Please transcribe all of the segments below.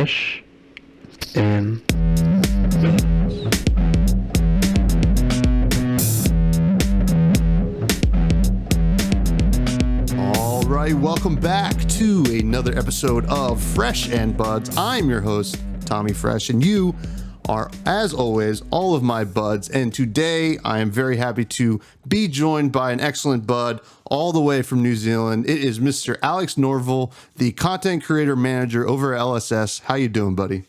Fresh and All right, welcome back to another episode of Fresh and Buds. I'm your host, Tommy Fresh, and you are, as always, all of my buds. And today I am very happy to be joined by an excellent bud all the way from New Zealand. It is Mr. Alex Norvill, the content creator manager over at LSS. How you doing, buddy?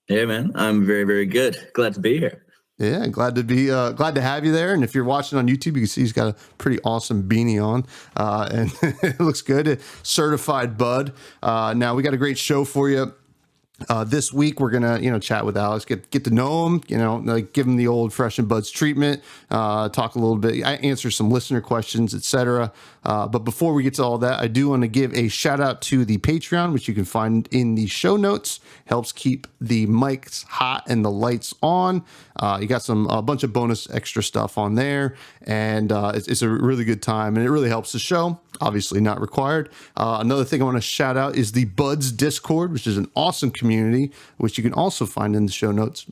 Hey, man. I'm very, very good. Glad to be here. Yeah, glad to have you there. And if you're watching on YouTube, you can see he's got a pretty awesome beanie on, and it looks good. Certified bud. Now we got a great show for you. This week we're gonna, chat with Alex, get to know him, like give him the old Fresh and Buds treatment, talk a little bit, answer some listener questions, etc. But before we get to all that, I do want to give a shout out to the Patreon, which you can find in the show notes. Helps keep the mics hot and the lights on. You got a bunch of bonus extra stuff on there, and it's a really good time, and it really helps the show. Obviously not required. Another thing I want to shout out is the Buds Discord, which is an awesome community, which you can also find in the show notes.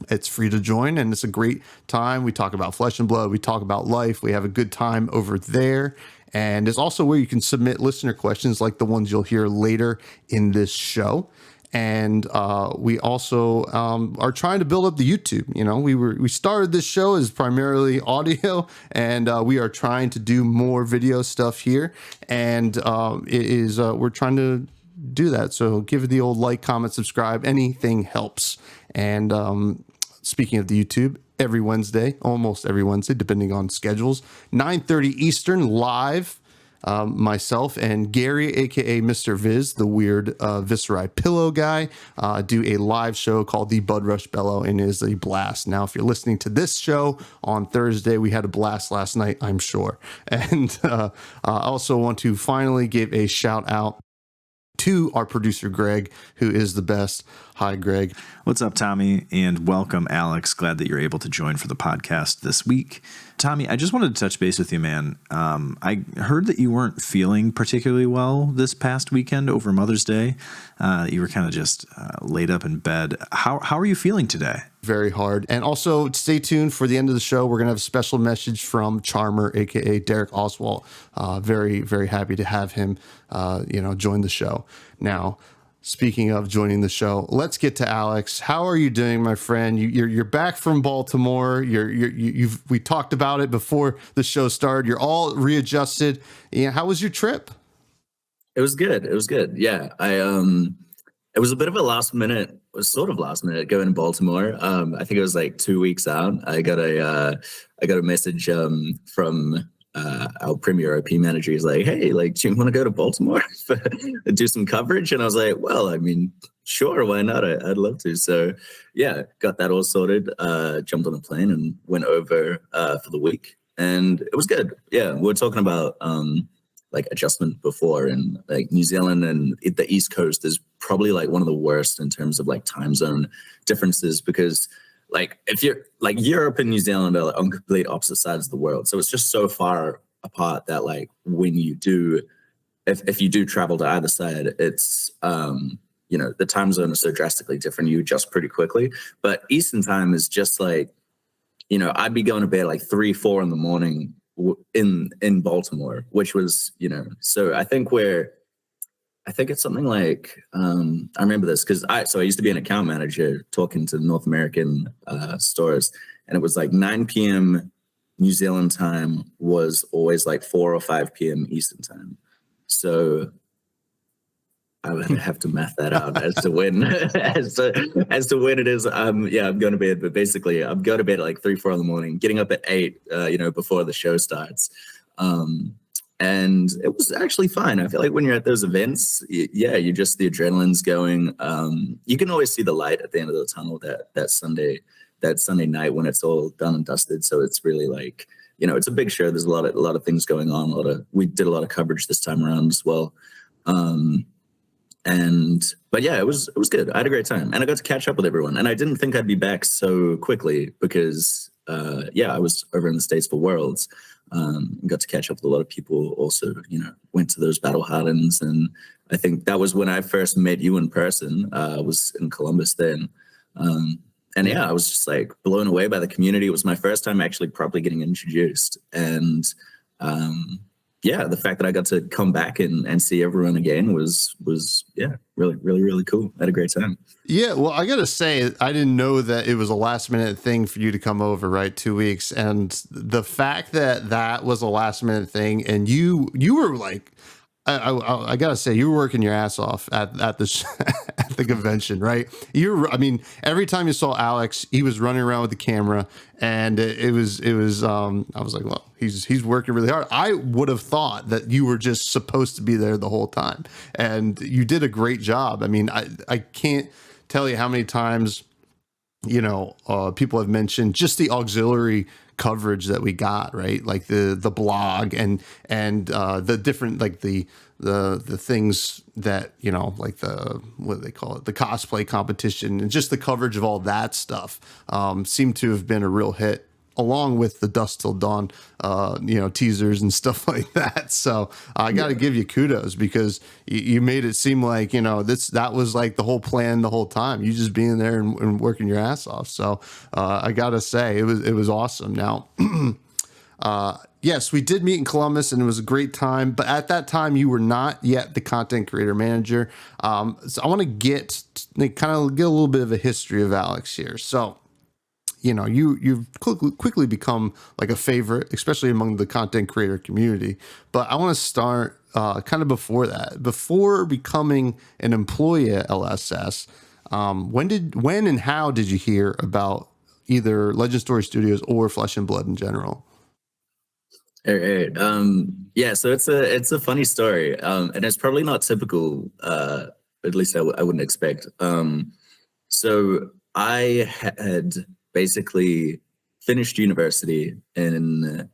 It's free to join, and it's a great time. We talk about flesh and blood. We talk about life. We have a good time over there. And it's also where you can submit listener questions like the ones you'll hear later in this show. And we also are trying to build up the YouTube. We started this show as primarily audio, and we are trying to do more video stuff here. And we're trying to do that. So give it the old like, comment, subscribe. Anything helps. And speaking of the YouTube, almost every Wednesday, depending on schedules, 9:30 Eastern live. Myself and Gary, aka Mr. Viz, the weird Visceri pillow guy, do a live show called the Bud Rush Bellow, and it is a blast. Now, if you're listening to this show on Thursday, we had a blast last night, I'm sure. And I also want to finally give a shout out to our producer, Greg, who is the best. Hi, Greg. What's up, Tommy? And welcome, Alex. Glad that you're able to join for the podcast this week. Tommy, I just wanted to touch base with you, man. I heard that you weren't feeling particularly well this past weekend over Mother's Day. You were kind of just laid up in bed. How are you feeling today? Very hard. And also stay tuned for the end of the show. We're going to have a special message from Charmer, aka Derek Oswalt. Very, very happy to have him, join the show. Now, speaking of joining the show, let's get to Alex. How are you doing, my friend? You're back from Baltimore. We talked about it before the show started. You're all readjusted. How was your trip? It was good. Yeah, it was a bit of a last minute going to Baltimore. I think it was like 2 weeks out. I got a message from our premier OP manager. He's like, hey, do you want to go to Baltimore and do some coverage? And I was like, well, I mean, sure, why not? I'd love to. So yeah, got that all sorted, jumped on a plane and went over for the week, and it was good. Yeah, we were talking about adjustment before, and like New Zealand and the East Coast is probably like one of the worst in terms of like time zone differences, because like if you're like Europe and New Zealand are like on complete opposite sides of the world. So it's just so far apart that like when you do, if you do travel to either side, it's, the time zone is so drastically different. You adjust pretty quickly. But Eastern time is just like, I'd be going to bed like 3-4 in the morning in Baltimore, which was, so I think it's something like, I remember this because I used to be an account manager talking to North American stores, and it was like 9 p.m. New Zealand time was always like 4 or 5 p.m. Eastern time. So I would have to math that out as to when, as to when it is. I'm going to bed, but basically I'm going to bed at like 3-4 in the morning, getting up at 8, before the show starts. And it was actually fine. I feel like when you're at those events, the adrenaline's going. You can always see the light at the end of the tunnel that Sunday night when it's all done and dusted. So it's really like, it's a big show. There's a lot of things going on. We did a lot of coverage this time around as well. But yeah, it was good. I had a great time, and I got to catch up with everyone. And I didn't think I'd be back so quickly because, I was over in the States for Worlds. got to catch up with a lot of people. Also, went to those Battle Highlands, and I think that was when I first met you in person. I was in Columbus then. And yeah, I was just like blown away by the community. It was my first time actually properly getting introduced. And yeah, the fact that I got to come back and see everyone again was yeah, really, really, really cool. I had a great time. Yeah, well, I gotta say, I didn't know that it was a last minute thing for you to come over, right? 2 weeks, and the fact that that was a last minute thing, and you were like, I gotta say, you were working your ass off at the at the convention, right? I mean, every time you saw Alex, he was running around with the camera, and it was. I was like, well, he's working really hard. I would have thought that you were just supposed to be there the whole time, and you did a great job. I mean, I can't tell you how many times, people have mentioned just the auxiliary coverage that we got, right? Like the blog and the different, like the things that, like what do they call it? The cosplay competition, and just the coverage of all that stuff seemed to have been a real hit, along with the Dusk Till Dawn, teasers and stuff like that. So I got to give you kudos, because you made it seem like, that was like the whole plan the whole time. You just being there and working your ass off. So I got to say, it was awesome. Now, yes, we did meet in Columbus, and it was a great time. But at that time, you were not yet the content creator manager. So I want to get a little bit of a history of Alex here. So, you've quickly become like a favorite, especially among the content creator community. But I want to start kind of before that. Before becoming an employee at LSS, when and how did you hear about either Legend Story Studios or Flesh and Blood in general? All right. Yeah, so it's a funny story, and it's probably not typical. At least I wouldn't expect. So I had basically finished university in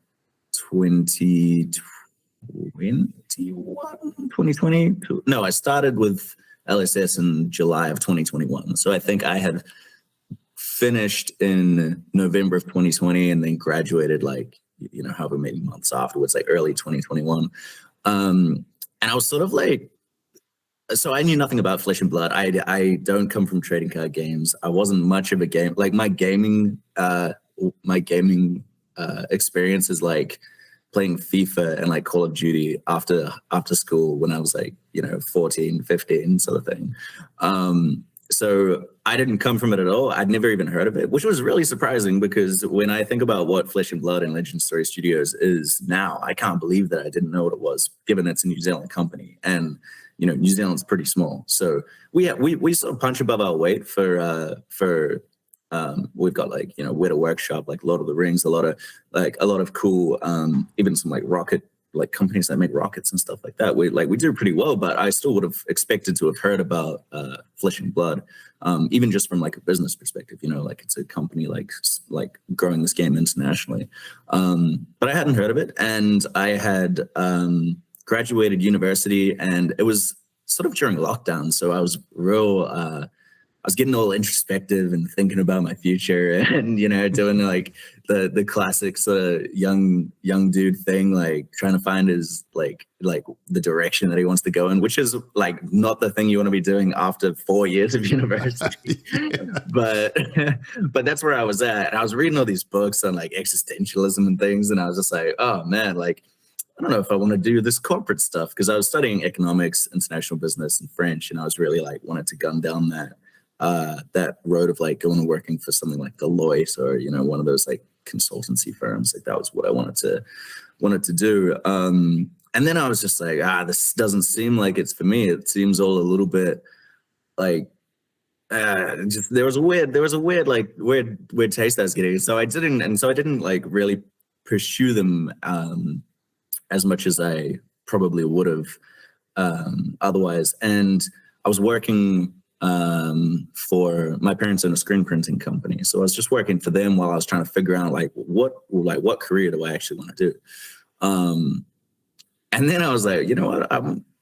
2020. No, I started with LSS in July of 2021. So I think I had finished in November of 2020 and then graduated however many months afterwards, like early 2021. And I was sort of like, so I knew nothing about Flesh and Blood. I don't come from trading card games. I wasn't much of a game. Like my gaming experience is like playing FIFA and like Call of Duty after school when I was like, 14, 15 sort of thing. So I didn't come from it at all. I'd never even heard of it, which was really surprising, because when I think about what Flesh and Blood and Legend Story Studios is now, I can't believe that I didn't know what it was, given it's a New Zealand company. And New Zealand's pretty small, so we sort of punch above our weight for we've got like Weta Workshop, like Lord of the Rings, a lot of cool, even some like rocket like companies that make rockets and stuff like that. We do pretty well, but I still would have expected to have heard about Flesh and Blood, even just from like a business perspective. Like it's a company like growing this game internationally, but I hadn't heard of it, and I had graduated university, and it was sort of during lockdown. So I was I was getting all introspective and thinking about my future, and doing like the classic sort of young dude thing, like trying to find his like the direction that he wants to go in, which is like not the thing you want to be doing after 4 years of university. but that's where I was at. And I was reading all these books on like existentialism and things, and I was just like, oh man, like I don't know if I want to do this corporate stuff, because I was studying economics, international business, and French, and I was really like wanted to gun down that road of like going and working for something like Deloitte or one of those like consultancy firms. Like that was what I wanted to do. And then I was just like, this doesn't seem like it's for me. It seems all a little bit like just there was a weird taste I was getting. So I didn't like really pursue them as much as I probably would have otherwise. And I was working for my parents in a screen printing company. So I was just working for them while I was trying to figure out what career do I actually want to do. And then I was like, you know what?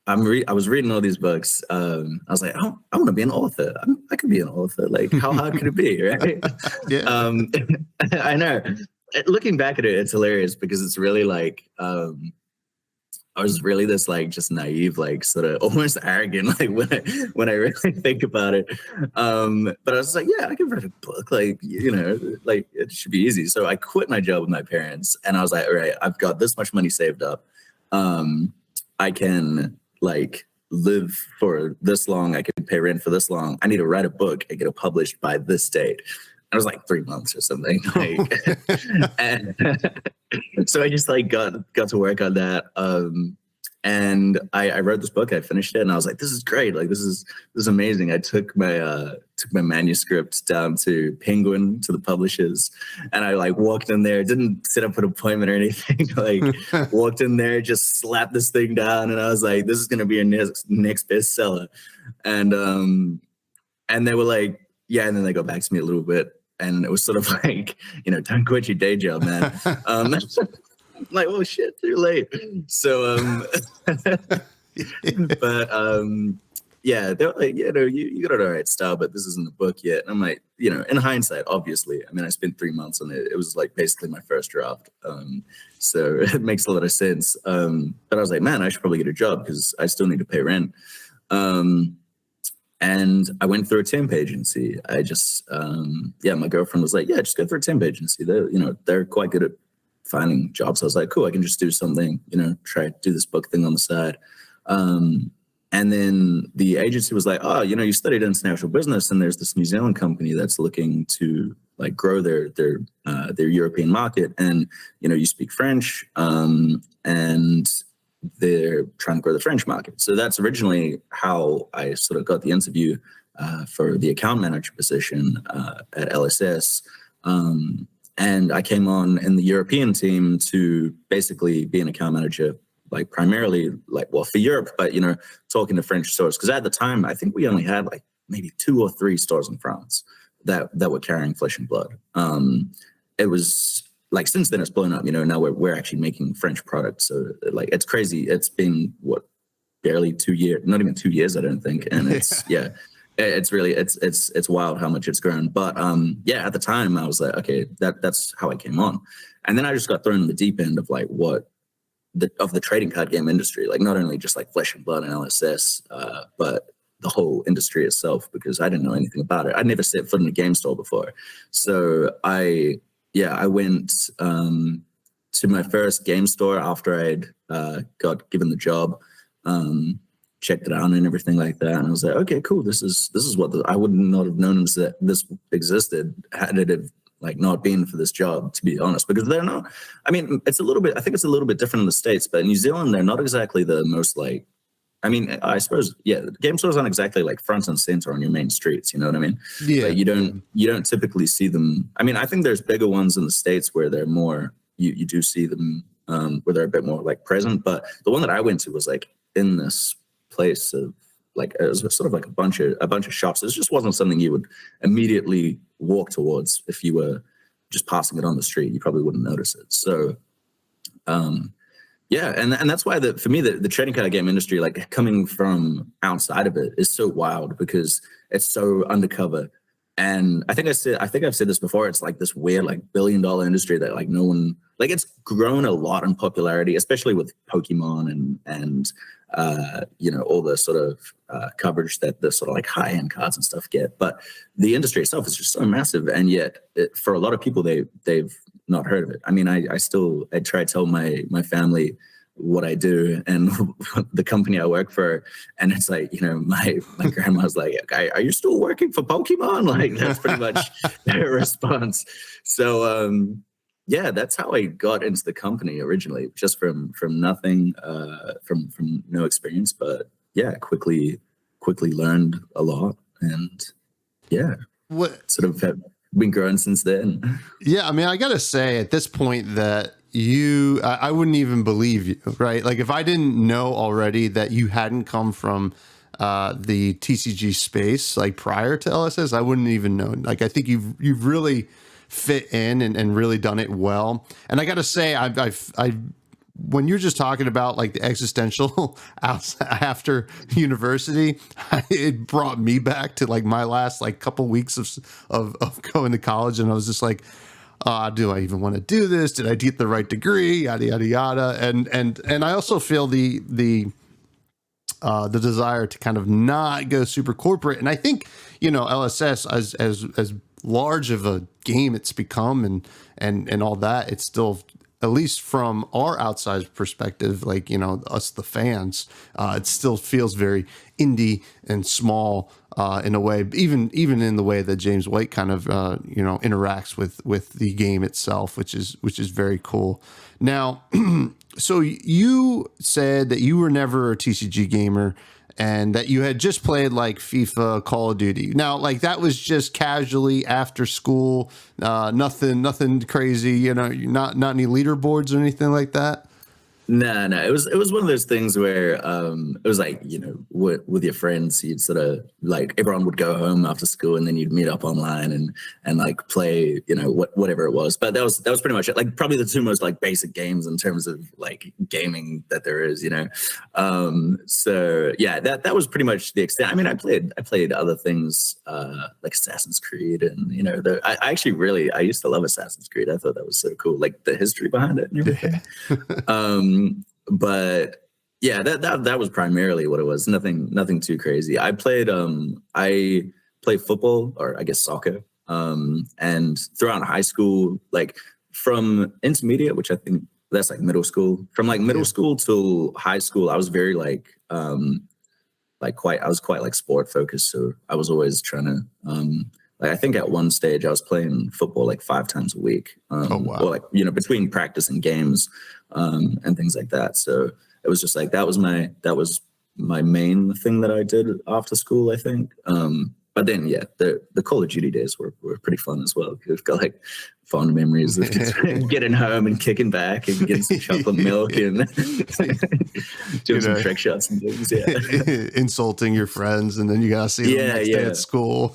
I was reading all these books. I was like, I want to be an author. I could be an author. Like, how hard could it be, right? Yeah. I know. looking back at it, it's hilarious because it's really like I was really this like just naive, like sort of almost arrogant, like when I really think about it. But I was like, yeah, I can write a book, like like it should be easy. So I quit my job with my parents, and I was like, all right, I've got this much money saved up. I can like live for this long. I can pay rent for this long. I need to write a book and get it published by this date. I was like 3 months or something. Like, and so I just like got to work on that. And I wrote this book. I finished it, and I was like, "This is great! Like, this is amazing." I took my manuscript down to Penguin, to the publishers, and I like walked in there. Didn't set up an appointment or anything. Like, walked in there, just slapped this thing down, and I was like, "This is gonna be a next bestseller." And they were like, "Yeah," and then they got back to me a little bit. And it was sort of like, don't quit your day job, man. Like, oh shit, too late. So, yeah, they're like, you got it all right, style, but this isn't the book yet. And I'm like, in hindsight, obviously, I mean, I spent 3 months on it. It was like basically my first draft. So it makes a lot of sense. But I was like, man, I should probably get a job because I still need to pay rent. And I went through a temp agency. I just, my girlfriend was like, yeah, just go through a temp agency. They're quite good at finding jobs. I was like, cool, I can just do something, try to do this book thing on the side. And then the agency was like, oh, you studied international business, and there's this New Zealand company that's looking to like grow their European market. And, you speak French, and they're trying to grow the French market. So that's originally how I sort of got the interview for the account manager position at LSS. And I came on in the European team to basically be an account manager, like primarily for Europe, but, talking to French stores. Because at the time, I think we only had like maybe 2 or 3 stores in France that were carrying Flesh and Blood. It was like, since then it's blown up, now we're actually making French products. So like, it's crazy. It's been barely 2 years, not even 2 years, I don't think. And it's, it's really, it's wild how much it's grown. But at the time I was like, okay, that's how I came on. And then I just got thrown in the deep end of like of the trading card game industry, like not only just like Flesh and Blood and LSS, but the whole industry itself, because I didn't know anything about it. I'd never set foot in a game store before. So I went to my first game store after I'd got given the job, checked it out and everything like that. And I was like, okay, cool. This is what I would not have known that this existed had it have like not been for this job, to be honest, because they're not, I mean, I think it's a little bit different in the States, but in New Zealand, they're not exactly the most like, I mean, I suppose, game stores aren't exactly like front and center on your main streets. You know what I mean? Yeah. Like, you don't typically see them. I mean, I think there's bigger ones in the States where they're more, you do see them where they're a bit more like present. But the one that I went to was like in this place of like, it was sort of like a bunch of shops. It just wasn't something you would immediately walk towards. If you were just passing it on the street, you probably wouldn't notice it. So, and that's why for me the trading card game industry, like coming from outside of it, is so wild because it's so undercover. And I think I've said this before. It's like this weird like $1 billion industry that like no one, like, it's grown a lot in popularity, especially with Pokemon and all the sort of coverage that the sort of like high end cards and stuff get. But the industry itself is just so massive, and yet for a lot of people they've not heard of it. I mean, I try to tell my family what I do and the company I work for, and it's like, my grandma's like, are you still working for Pokemon? Like, that's pretty much their response. So that's how I got into the company originally, just from nothing, from no experience, but quickly learned a lot, and sort of have been growing since then. Yeah, I mean, I gotta say at this point that I wouldn't even believe you, right? Like, if I didn't know already that you hadn't come from the TCG space, like prior to LSS, I wouldn't even know. Like, I think you've really fit in and really done it well. And I gotta say, I've when you're just talking about like the existential after university, it brought me back to like my last like couple weeks of going to college, and I was just like, Do I even want to do this? Did I get the right degree? Yada yada yada. And I also feel the desire to kind of not go super corporate. And I think, LSS as large of a game it's become and all that, it's still, at least from our outside perspective, like, us, the fans, it still feels very indie and small in a way, even in the way that James White kind of, interacts with the game itself, which is very cool. Now, so you said that you were never a TCG gamer and that you had just played like FIFA, Call of Duty. Now, like that was just casually after school, nothing crazy, not any leaderboards or anything like that. No. It was one of those things where it was like, with your friends, you'd sort of like everyone would go home after school and then you'd meet up online and like play, whatever it was. But that was pretty much it. Like probably the two most like basic games in terms of like gaming that there is, So yeah, that was pretty much the extent. I mean, I played other things like Assassin's Creed and I used to love Assassin's Creed. I thought that was so cool, like the history behind it and everything. But yeah, that was primarily what it was. Nothing too crazy. I played football, or I guess soccer. And throughout high school, like from intermediate, which I think that's like middle school, from like middle school till high school, I was very I was quite like sport focused. So I was always trying to, I think at one stage I was playing football like 5 times a week. Oh, wow. Or like, between practice and games, and things like that. So it was just like, that was my main thing that I did after school, I think. But then, yeah, the Call of Duty days were pretty fun as well. We've got like fond memories of just getting home and kicking back and getting some chocolate milk and doing some trick shots and things. Yeah, insulting your friends, and then you gotta see them next day at school.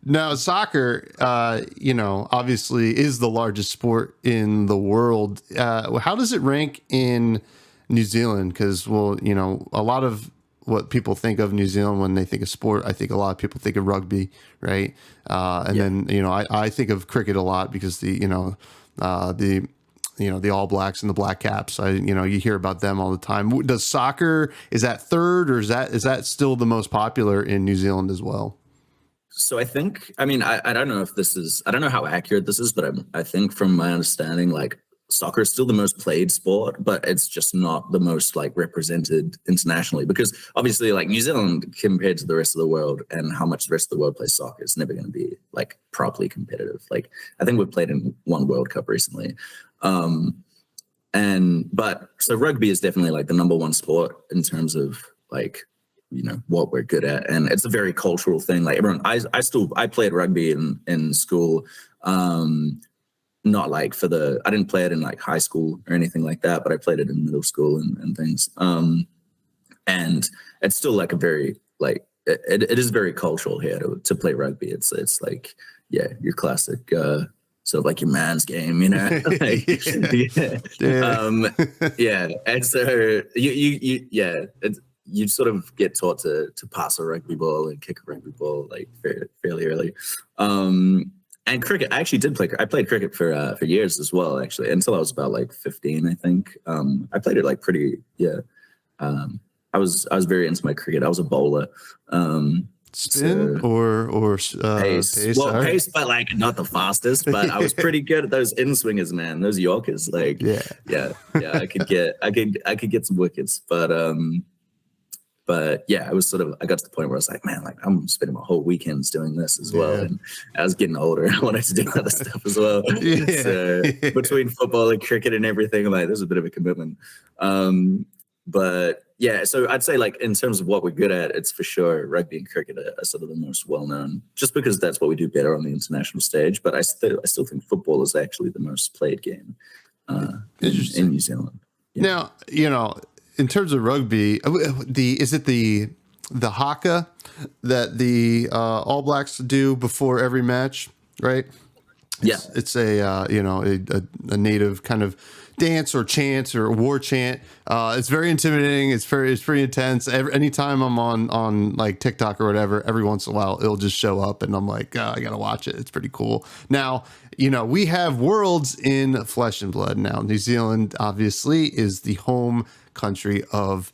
Now soccer, obviously is the largest sport in the world. How does it rank in New Zealand? Because a lot of what people think of New Zealand when they think of sport, I think a lot of people think of rugby, right? Then I think of cricket a lot because the All Blacks and the Black Caps. You hear about them all the time. Does soccer, is that third, or is that still the most popular in New Zealand as well? So I think, I don't know if I don't know how accurate this is, but I think from my understanding, like soccer is still the most played sport, but it's just not the most like represented internationally, because obviously like New Zealand compared to the rest of the world and how much the rest of the world plays soccer is never going to be like properly competitive. Like I think we've played in one World Cup recently. So rugby is definitely like the number one sport in terms of like, what we're good at. And it's a very cultural thing. Like everyone, I played rugby in school. Not like I didn't play it in like high school or anything like that, but I played it in middle school and things. And it's still like a very, like, it is very cultural here to play rugby. It's like, yeah, your classic, sort of like your man's game, like, yeah. And so you sort of get taught to pass a rugby ball and kick a rugby ball like fairly early. And cricket, I actually did play. I played cricket for years as well, actually, until I was about like 15, I think. I played it like pretty, yeah. I was very into my cricket. I was a bowler. Spin or pace? Well, pace, but like not the fastest. But I was pretty good at those in swingers, man. Those Yorkers, like, yeah. I could get some wickets, But yeah, I was I got to the point where I was like, man, like I'm spending my whole weekends doing this as well. And I was getting older. I wanted to do other stuff as well. So between football and cricket and everything, I'm like, there's a bit of a commitment. But yeah, so I'd say like in terms of what we're good at, it's for sure rugby and cricket are sort of the most well-known, just because that's what we do better on the international stage. But I still think football is actually the most played game in New Zealand. Yeah. Now, in terms of rugby, is it the Haka that the All Blacks do before every match, right? It's a native kind of dance or chant or war chant. It's very intimidating. It's pretty intense. Anytime I'm on like TikTok or whatever, every once in a while it'll just show up, and I'm like, I gotta watch it. It's pretty cool. Now, we have Worlds in Flesh and Blood. Now, New Zealand obviously is the home country of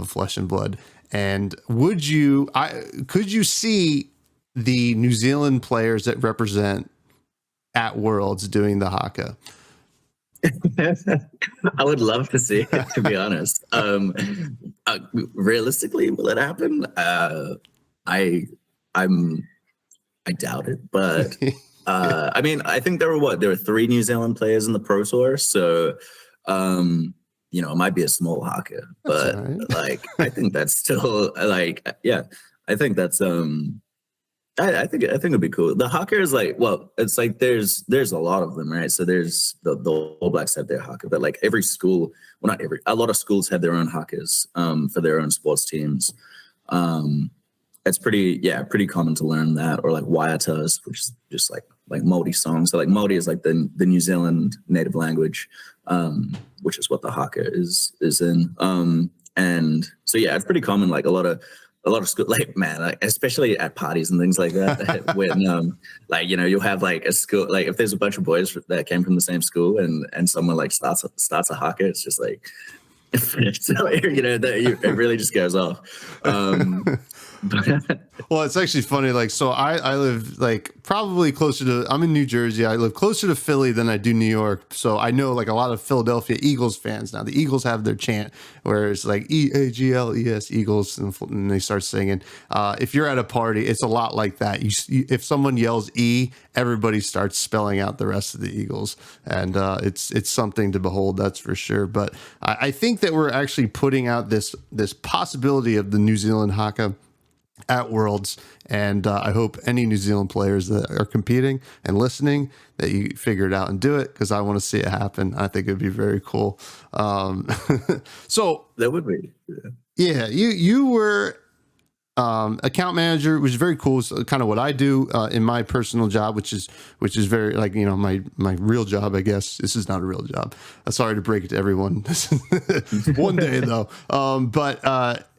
Flesh and Blood. And could you see the New Zealand players that represent at Worlds doing the Haka? I would love to see it, to be honest. Realistically, will it happen? I doubt it, but I mean, I think there were 3 New Zealand players in the Pro Tour, so it might be a small Haka, but right. Like I think that's still like, yeah, I think that's I think it'd be cool. The Haka is like, well, it's like there's a lot of them, right? So there's the All Blacks have their Haka, but like every school, well, not every, a lot of schools have their own Hakas for their own sports teams. It's pretty common to learn that, or like Waiatas, which is just like Māori songs. So like Māori is like the New Zealand native language, which is what the Haka is in. And so yeah, it's pretty common. Like a lot of school, like, man, like especially at parties and things like that, when like you'll have like a school, like if there's a bunch of boys that came from the same school and someone like starts a Haka, it's just like so, it really just goes off. Well, it's actually funny. Like, so I live like probably closer to, I'm in New Jersey. I live closer to Philly than I do New York. So I know like a lot of Philadelphia Eagles fans. Now the Eagles have their chant where it's like EAGLES Eagles, and they start singing. If you're at a party, it's a lot like that. If someone yells E, everybody starts spelling out the rest of the Eagles, and it's something to behold, that's for sure. But I think that we're actually putting out this possibility of the New Zealand Haka at Worlds, and I hope any New Zealand players that are competing and listening that you figure it out and do it, because I want to see it happen. I think it'd be very cool. So that would be, yeah. You were account manager, which is very cool. So kind of what I do in my personal job, which is very like my real job. I guess this is not a real job. Sorry to break it to everyone. One day though,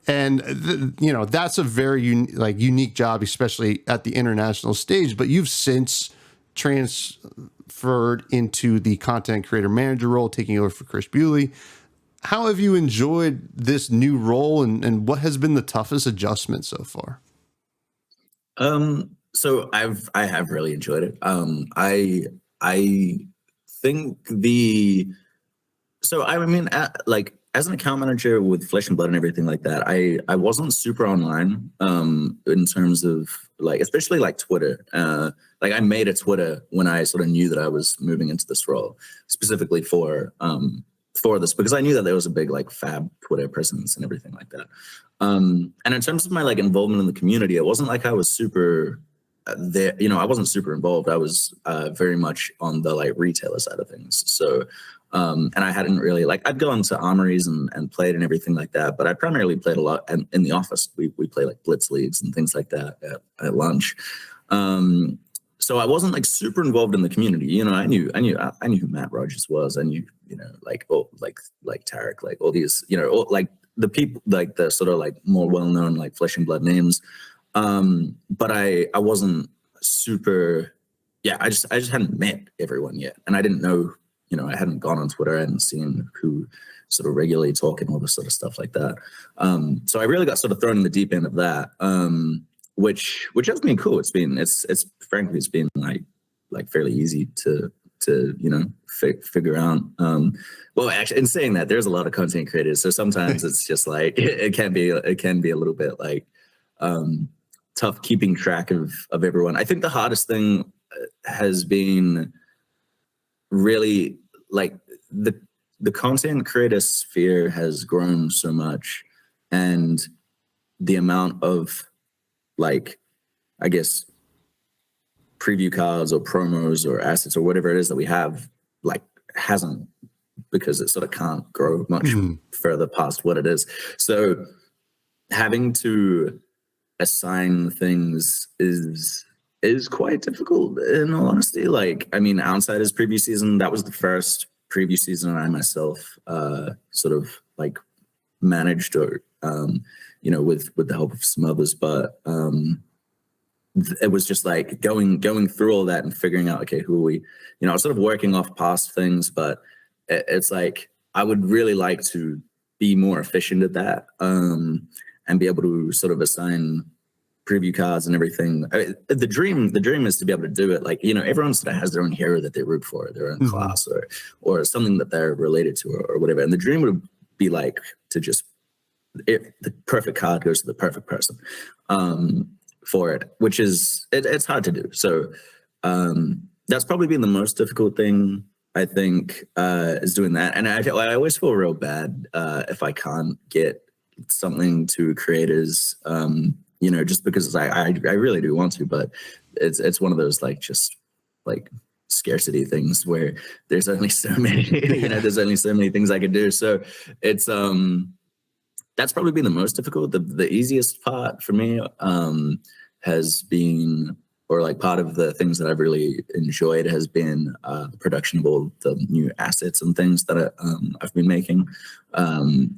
and that's a very unique job, especially at the international stage. But you've since transferred into the content creator manager role, taking over for Chris Bewley. How have you enjoyed this new role, and what has been the toughest adjustment so far? So I have really enjoyed it. I think like as an account manager with Flesh and Blood and everything like that, I wasn't super online in terms of like, especially like Twitter. Like I made a Twitter when I sort of knew that I was moving into this role, specifically for this, because I knew that there was a big like Fab Twitter presence and everything like that. And in terms of my like involvement in the community, it wasn't like I was super there, I wasn't super involved. I was very much on the like retailer side of things. So and I hadn't really like, I'd gone to armories and played and everything like that, but I primarily played a lot in the office. We play like blitz leagues and things like that at lunch. So I wasn't like super involved in the community. I knew who Matt Rogers was. I knew, like Tarek, like all these, all, like the people, like the sort of like more well-known like Flesh and Blood names. But I wasn't super, I just hadn't met everyone yet. And I didn't know, I hadn't gone on Twitter. I hadn't seen who sort of regularly talk and all this sort of stuff like that. So I really got sort of thrown in the deep end of that. Which has been cool. It's frankly like fairly easy to figure out. Well, actually, in saying that, there's a lot of content creators, so sometimes it's just like it can be a little bit like tough keeping track of everyone. I think the hardest thing has been really like the content creator sphere has grown so much, and the amount of like, I guess, preview cards or promos or assets or whatever it is that we have, like, hasn't, because it sort of can't grow much further past what it is. So having to assign things is quite difficult, in all honesty. Like, I mean, Outsiders preview season, that was the first preview season I myself sort of like managed, or with the help of some others, but it was just like going through all that and figuring out, okay, who are we, I was sort of working off past things, but it's like I would really like to be more efficient at that, and be able to sort of assign preview cards and everything. The dream is to be able to do it. Like, everyone sort of has their own hero that they root for, their own class, or something that they're related to, or whatever. And the dream would be like to just, if the perfect card goes to the perfect person for it, which is it's hard to do. So that's probably been the most difficult thing, I think, is doing that. And I always feel real bad if I can't get something to creators, just because I really do want to, but it's one of those just scarcity things where there's only so many, there's only so many things I could do. So it's that's probably been the most difficult. The easiest part for me has been, or part of the things that I've really enjoyed has been the production of all the new assets and things that I've been making.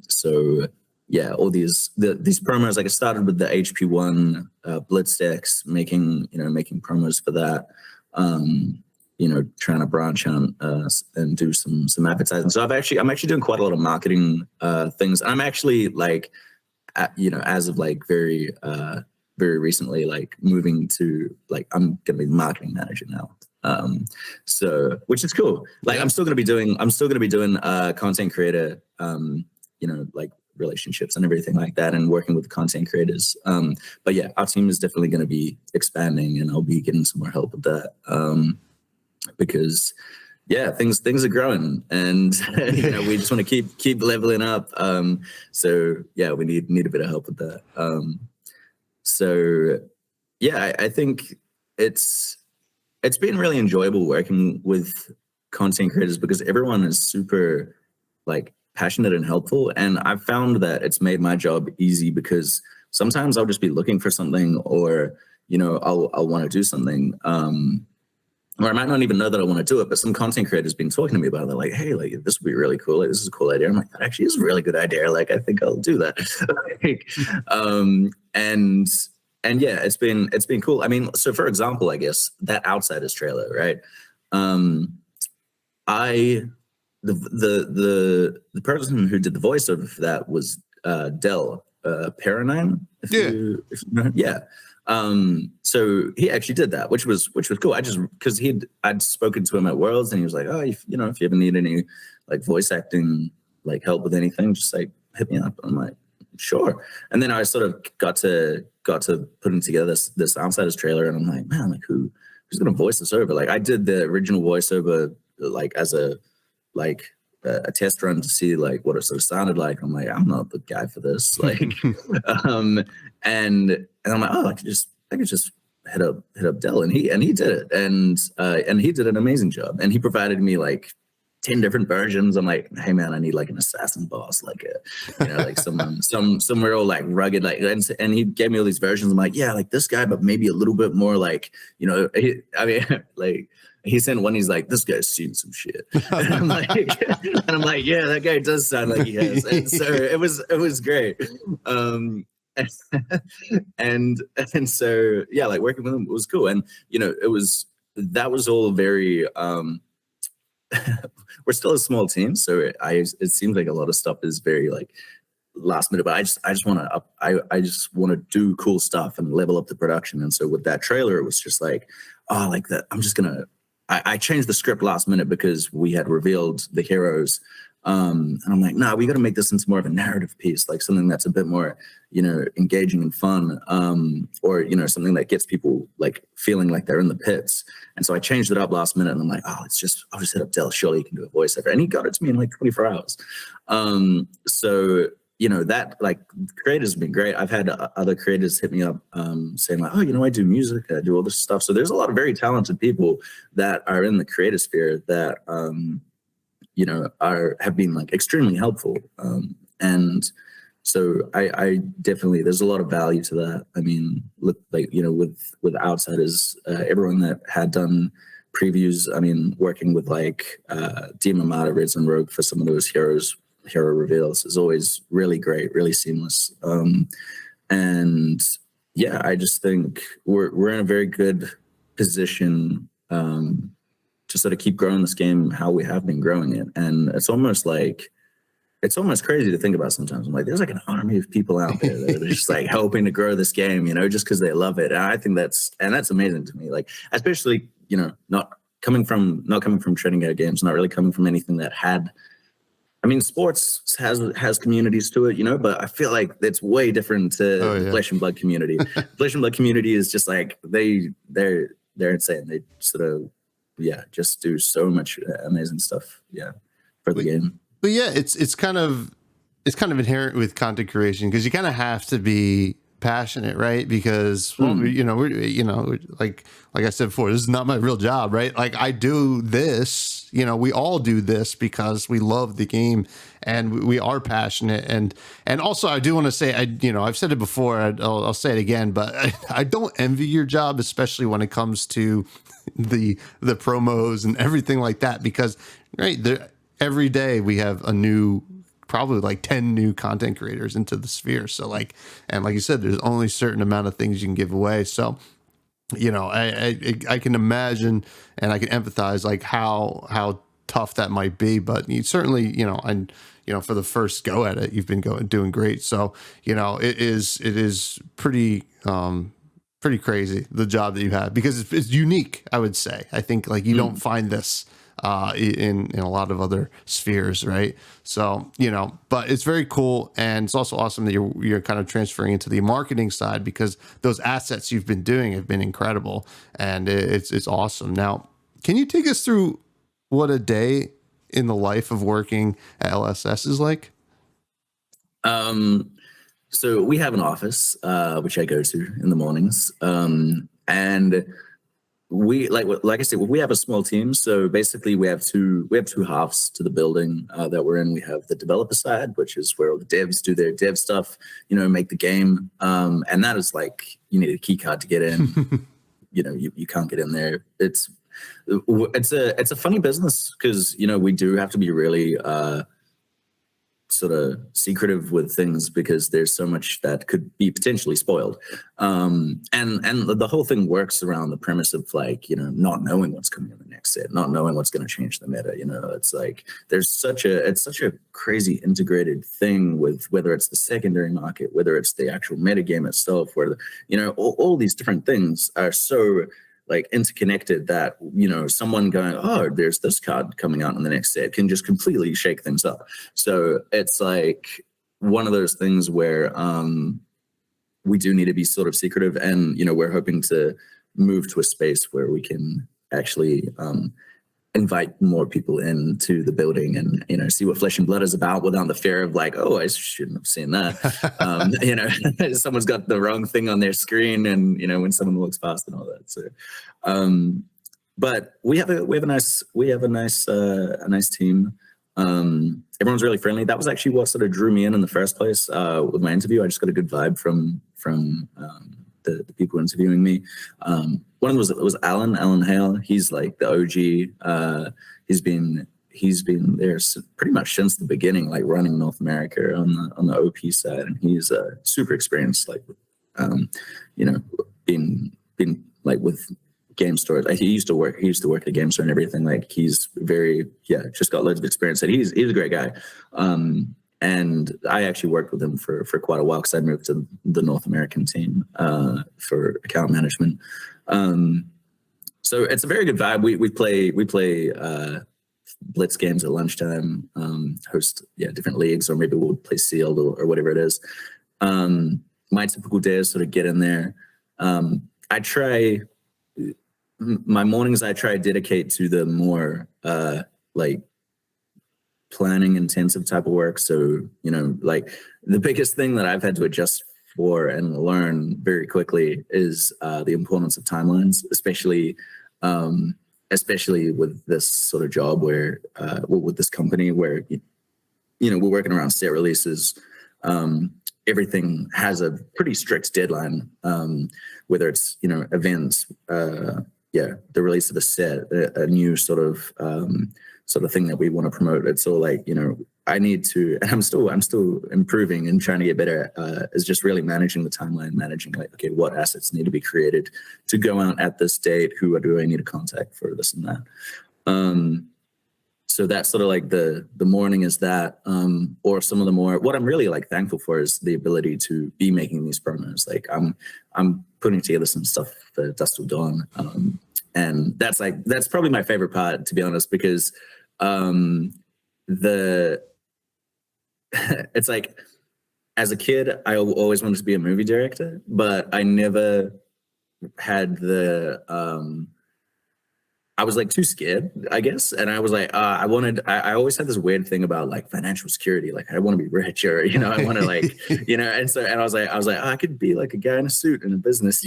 So yeah, all these promos, I started with the HP1 Blitz decks, making promos for that. Trying to branch out and do some advertising. So I'm actually doing quite a lot of marketing things. I'm actually as of very very recently moving to I'm gonna be the marketing manager now. So which is cool. I'm still gonna be doing content creator relationships and everything like that, and working with content creators. But yeah, our team is definitely gonna be expanding, and I'll be getting some more help with that. Because yeah, things are growing, and we just want to keep leveling up. So yeah, we need a bit of help with that. So yeah, I think it's been really enjoyable working with content creators, because everyone is super passionate and helpful, and I've found that it's made my job easy, because sometimes I'll just be looking for something, or I'll want to do something. Or I might not even know that I want to do it, but some content creators been talking to me about it. They're like, hey, this would be really cool. This is a cool idea. I'm like, that actually is a really good idea. I think I'll do that. And yeah, it's been cool. I mean, so for example, I guess that Outsiders trailer, right? The person who did the voiceover for that was Del Paranine. Yeah. So he actually did that, which was cool. Because I'd spoken to him at Worlds, and he was like, oh, if you ever need any voice acting help with anything, just hit me up. I'm like, sure. And then I sort of got to putting together this Outsiders trailer, and I'm like, man, who's gonna voice this over? I did the original voiceover as a test run to see what it sort of sounded like. I'm like, I'm not the guy for this. And I'm like, oh, I could just hit up Del, and he did it, and he did an amazing job, and he provided me 10 different versions. I'm like, hey man, I need an assassin boss, someone some real rugged, and he gave me all these versions. I'm like, yeah, this guy, but maybe a little bit more he sent one. He's like, this guy's seen some shit. And I'm like, yeah, that guy does sound like he has. And so it was great. And so yeah, working with him was cool. And that was all very we're still a small team, so it seems like a lot of stuff is very last minute, but I just want to do cool stuff and level up the production. And so with that trailer, it was just that I'm just gonna I changed the script last minute because we had revealed the heroes. And I'm like, nah, we got to make this into more of a narrative piece, something that's a bit more, engaging and fun, or, something that gets people feeling like they're in the pits. And so I changed it up last minute, and I'm like, oh, I'll just hit up Del. Surely he can do a voiceover. And he got it to me in 24 hours. So, that creators have been great. I've had other creators hit me up saying oh, I do music, I do all this stuff. So there's a lot of very talented people that are in the creator sphere that, have been extremely helpful. And so I definitely, there's a lot of value to that. I mean, look, with Outsiders, everyone that had done previews. I mean, working with like Demon Mata, Reds and Rogue for some of those hero reveals is always really great, really seamless. And yeah, I just think we're in a very good position to sort of keep growing this game how we have been growing it. And it's almost crazy to think about sometimes. I'm like, there's like an army of people out there that are just like helping to grow this game, you know, just because they love it. And I think that's amazing to me. Like, especially, you know, not coming from trading card games, not really coming from anything that had. I mean, sports has communities to it, you know, but I feel like it's way different to the Flesh and Blood community. Flesh and Blood community is just like they're insane. They sort of just do so much amazing stuff for the game. But yeah, it's kind of inherent with content creation because you kind of have to be passionate, right? Because like I said before, this is not my real job, right? Like I do this, you know, we all do this because we love the game and we are passionate. And also I do want to say, I've said it before, I'll say it again, but I don't envy your job, especially when it comes to the promos and everything like that, because every day we have probably like 10 new content creators into the sphere. So like you said, there's only a certain amount of things you can give away. So, you know, I can imagine and I can empathize like how tough that might be, but you certainly, you know, and, you know, for the first go at it, you've been doing great. So, you know, it is pretty crazy, the job that you have, because it's unique, I would say. I think like you don't find this in a lot of other spheres, right? So, you know, but it's very cool, and it's also awesome that you're kind of transferring into the marketing side, because those assets you've been doing have been incredible, and it's awesome. Now, can you take us through what a day in the life of working at LSS is like? So we have an office which I go to in the mornings, and we like I said, we have a small team. So basically, we have two halves to the building that we're in. We have the developer side, which is where all the devs do their dev stuff, you know, make the game, and that is like you need a key card to get in. You know, you can't get in there. It's a funny business because, you know, we do have to be really sort of secretive with things because there's so much that could be potentially spoiled. And the whole thing works around the premise of like, you know, not knowing what's coming in the next set, not knowing what's going to change the meta. You know, it's like it's such a crazy integrated thing with whether it's the secondary market, whether it's the actual meta game itself, where, you know, all these different things are so like interconnected that, you know, someone going, oh, there's this card coming out in the next set can just completely shake things up. So it's like one of those things where we do need to be sort of secretive, and, you know, we're hoping to move to a space where we can actually invite more people into the building and, you know, see what Flesh and Blood is about without the fear of like, oh, I shouldn't have seen that. You know, someone's got the wrong thing on their screen, and, you know, when someone walks past and all that. So, but we have a nice team. Everyone's really friendly. That was actually what sort of drew me in the first place with my interview. I just got a good vibe from the people interviewing me. One of them was Alan Hale. He's like the OG. He's been there pretty much since the beginning, like running North America on the OP side, and he's super experienced, like you know, being like with game stores. Like he used to work at a game store and everything. Like he's just got loads of experience, and he's a great guy. And I actually worked with him for quite a while because I moved to the North American team for account management. So it's a very good vibe. We play blitz games at lunchtime, host different leagues, or maybe we'll play sealed or whatever it is. My typical day is sort of get in there. My mornings I try to dedicate to the more like planning intensive type of work. So, you know, like the biggest thing that I've had to adjust for and learn very quickly is the importance of timelines, especially with this sort of job where with this company where, you know, we're working around set releases. Everything has a pretty strict deadline, whether it's, you know, events, the release of a set, a new sort of thing that we want to promote. It's all like, I need to, and I'm still improving and trying to get better, is just really managing the timeline, managing like, okay, what assets need to be created to go out at this date? Who do I need to contact for this and that? So that's sort of like the morning is that, or some of the more, what I'm really like thankful for is the ability to be making these promos. Like I'm putting together some stuff for Dusk Till Dawn. And that's probably my favorite part, to be honest, because it's like, as a kid, I always wanted to be a movie director, but I never had I was like too scared, I guess. And I was like, I always had this weird thing about like financial security. Like I want to be rich, or, I want to like, and I was like, oh, I could be like a guy in a suit in a business,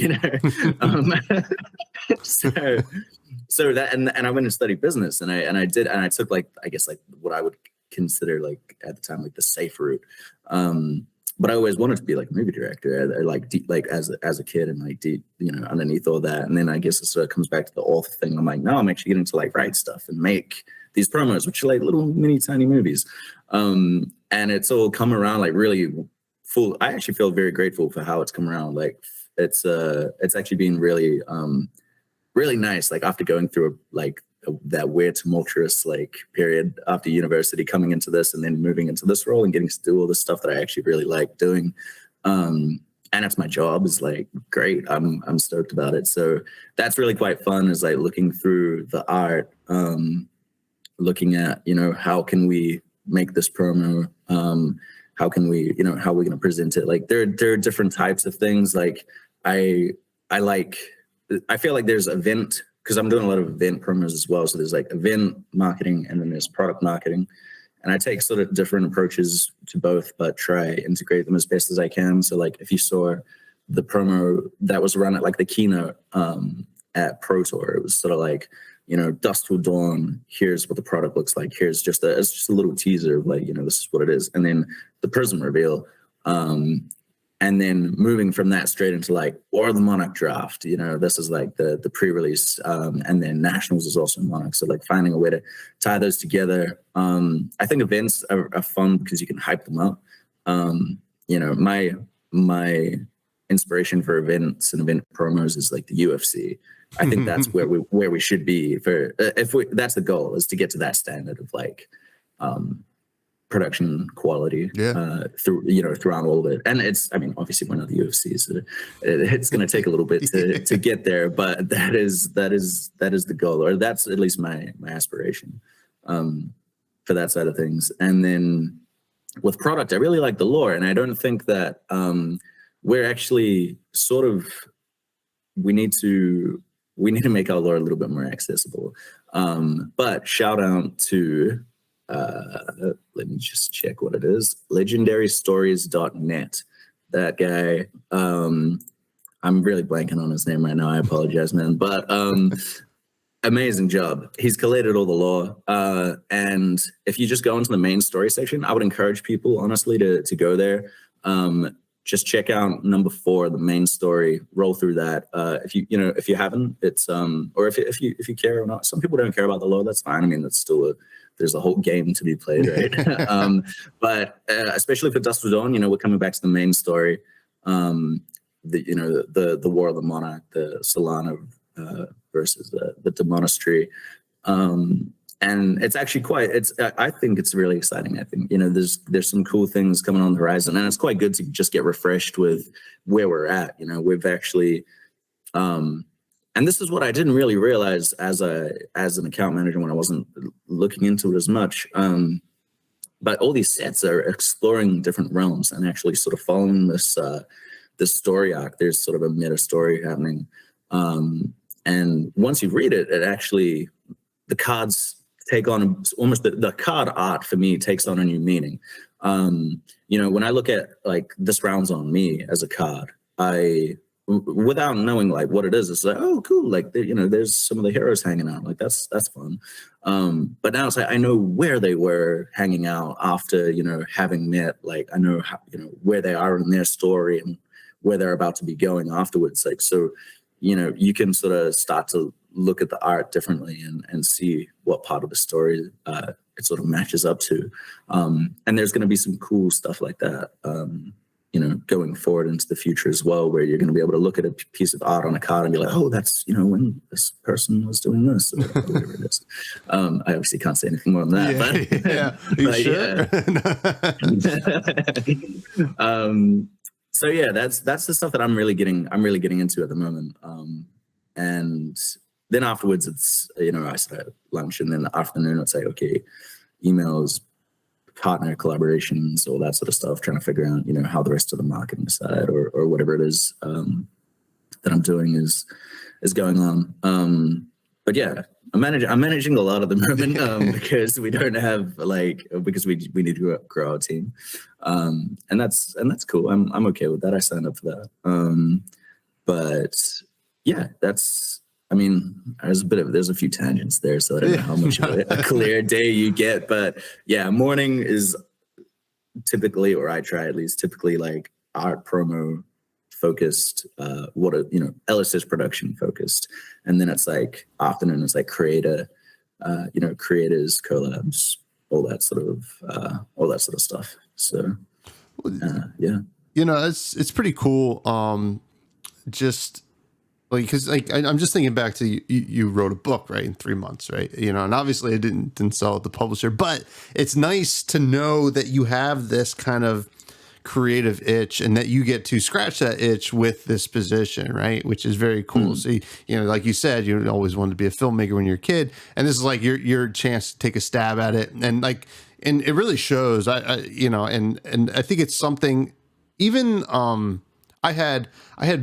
so that, and I went and studied business, and I took like, I guess like what I would consider like at the time, like the safe route. But I always wanted to be like a movie director, like as a kid, and like deep, underneath all that. And then I guess it sort of comes back to the author thing. I'm like, no, I'm actually getting to like write stuff and make these promos, which are like little mini tiny movies. And it's all come around like really full. I actually feel very grateful for how it's come around. Like it's actually been really, really nice. Like after going through that weird tumultuous like period after university, coming into this and then moving into this role and getting to do all this stuff that I actually really like doing, and it's my job, is like great. I'm stoked about it. So that's really quite fun, is like looking through the art, looking at how can we make this promo, how can we how we're going to present it. Like there are different types of things. Like I feel like there's event, because I'm doing a lot of event promos as well. So there's like event marketing, and then there's product marketing. And I take sort of different approaches to both, but try integrate them as best as I can. So like if you saw the promo that was run at like the keynote at Pro Tour, it was sort of like, Dusk Till Dawn, here's what the product looks like. Here's it's just a little teaser of like, this is what it is. And then the Prism reveal. And then moving from that straight into like, or the Monarch draft, this is like the pre-release, and then Nationals is also Monarch. So like finding a way to tie those together. I think events are fun because you can hype them up. My inspiration for events and event promos is like the UFC. I think that's where we should be that's the goal, is to get to that standard of like, production quality, throughout all of it. And obviously we're not the UFC, so it's going to take a little bit to get there, but that is the goal, or that's at least my aspiration for that side of things. And then with product, I really like the lore, and I don't think that we're actually we need to make our lore a little bit more accessible. But shout out to let me just check what it is. legendarystories.net. That guy, I'm really blanking on his name right now. I apologize, man. But amazing job. He's collated all the lore. And if you just go into the main story section, I would encourage people, honestly, to go there. Just check out number 4, the main story. Roll through that. If you haven't, it's or if you care or not. Some people don't care about the lore. That's fine. I mean, that's still there's a whole game to be played, right? But especially for Dusk Till Dawn, we're coming back to the main story. The War of the Monarch, the Solana versus the Demonistry. And it's actually I think it's really exciting. I think, there's some cool things coming on the horizon, and it's quite good to just get refreshed with where we're at. We've actually, and this is what I didn't really realize as an account manager when I wasn't looking into it as much. But all these sets are exploring different realms and actually sort of following this story arc. There's sort of a meta story happening. And once you read it, actually, the cards take on almost the card art for me takes on a new meaning. When I look at like this round's on me as a card, without knowing like what it is, it's like, oh, cool. Like, there's some of the heroes hanging out. Like that's fun. But now it's like, I know where they were hanging out after, having met, like, I know how, where they are in their story and where they're about to be going afterwards. Like, so, you can sort of start to look at the art differently and see what part of the story it sort of matches up to. And there's going to be some cool stuff like that, going forward into the future as well, where you're going to be able to look at a piece of art on a card and be like, oh, that's, when this person was doing this, or whatever it is. I obviously can't say anything more than that. So yeah, that's the stuff that I'm really getting into at the moment. And then afterwards it's, I start lunch, and then the afternoon it's like, okay, emails, partner collaborations, all that sort of stuff, trying to figure out, how the rest of the marketing side or whatever it is that I'm doing is going on. But yeah, I'm managing a lot at the moment because we don't have because we need to grow our team. And that's cool. I'm okay with that. I signed up for that. But yeah, there's a few tangents there, so I don't know how much of a clear day you get, but yeah, morning is typically, or I try at least, typically like art promo focused, LSS production focused, and then it's like afternoon is like creators, collabs, all that sort of stuff. So yeah, it's pretty cool. Just because I'm just thinking back to you wrote a book, right, in 3 months, right? And obviously it didn't sell at the publisher, but it's nice to know that you have this kind of creative itch and that you get to scratch that itch with this position, right? Which is very cool. So, like you said, you always wanted to be a filmmaker when you're a kid, and this is like your chance to take a stab at it. And it really shows, and I think it's something, even, I had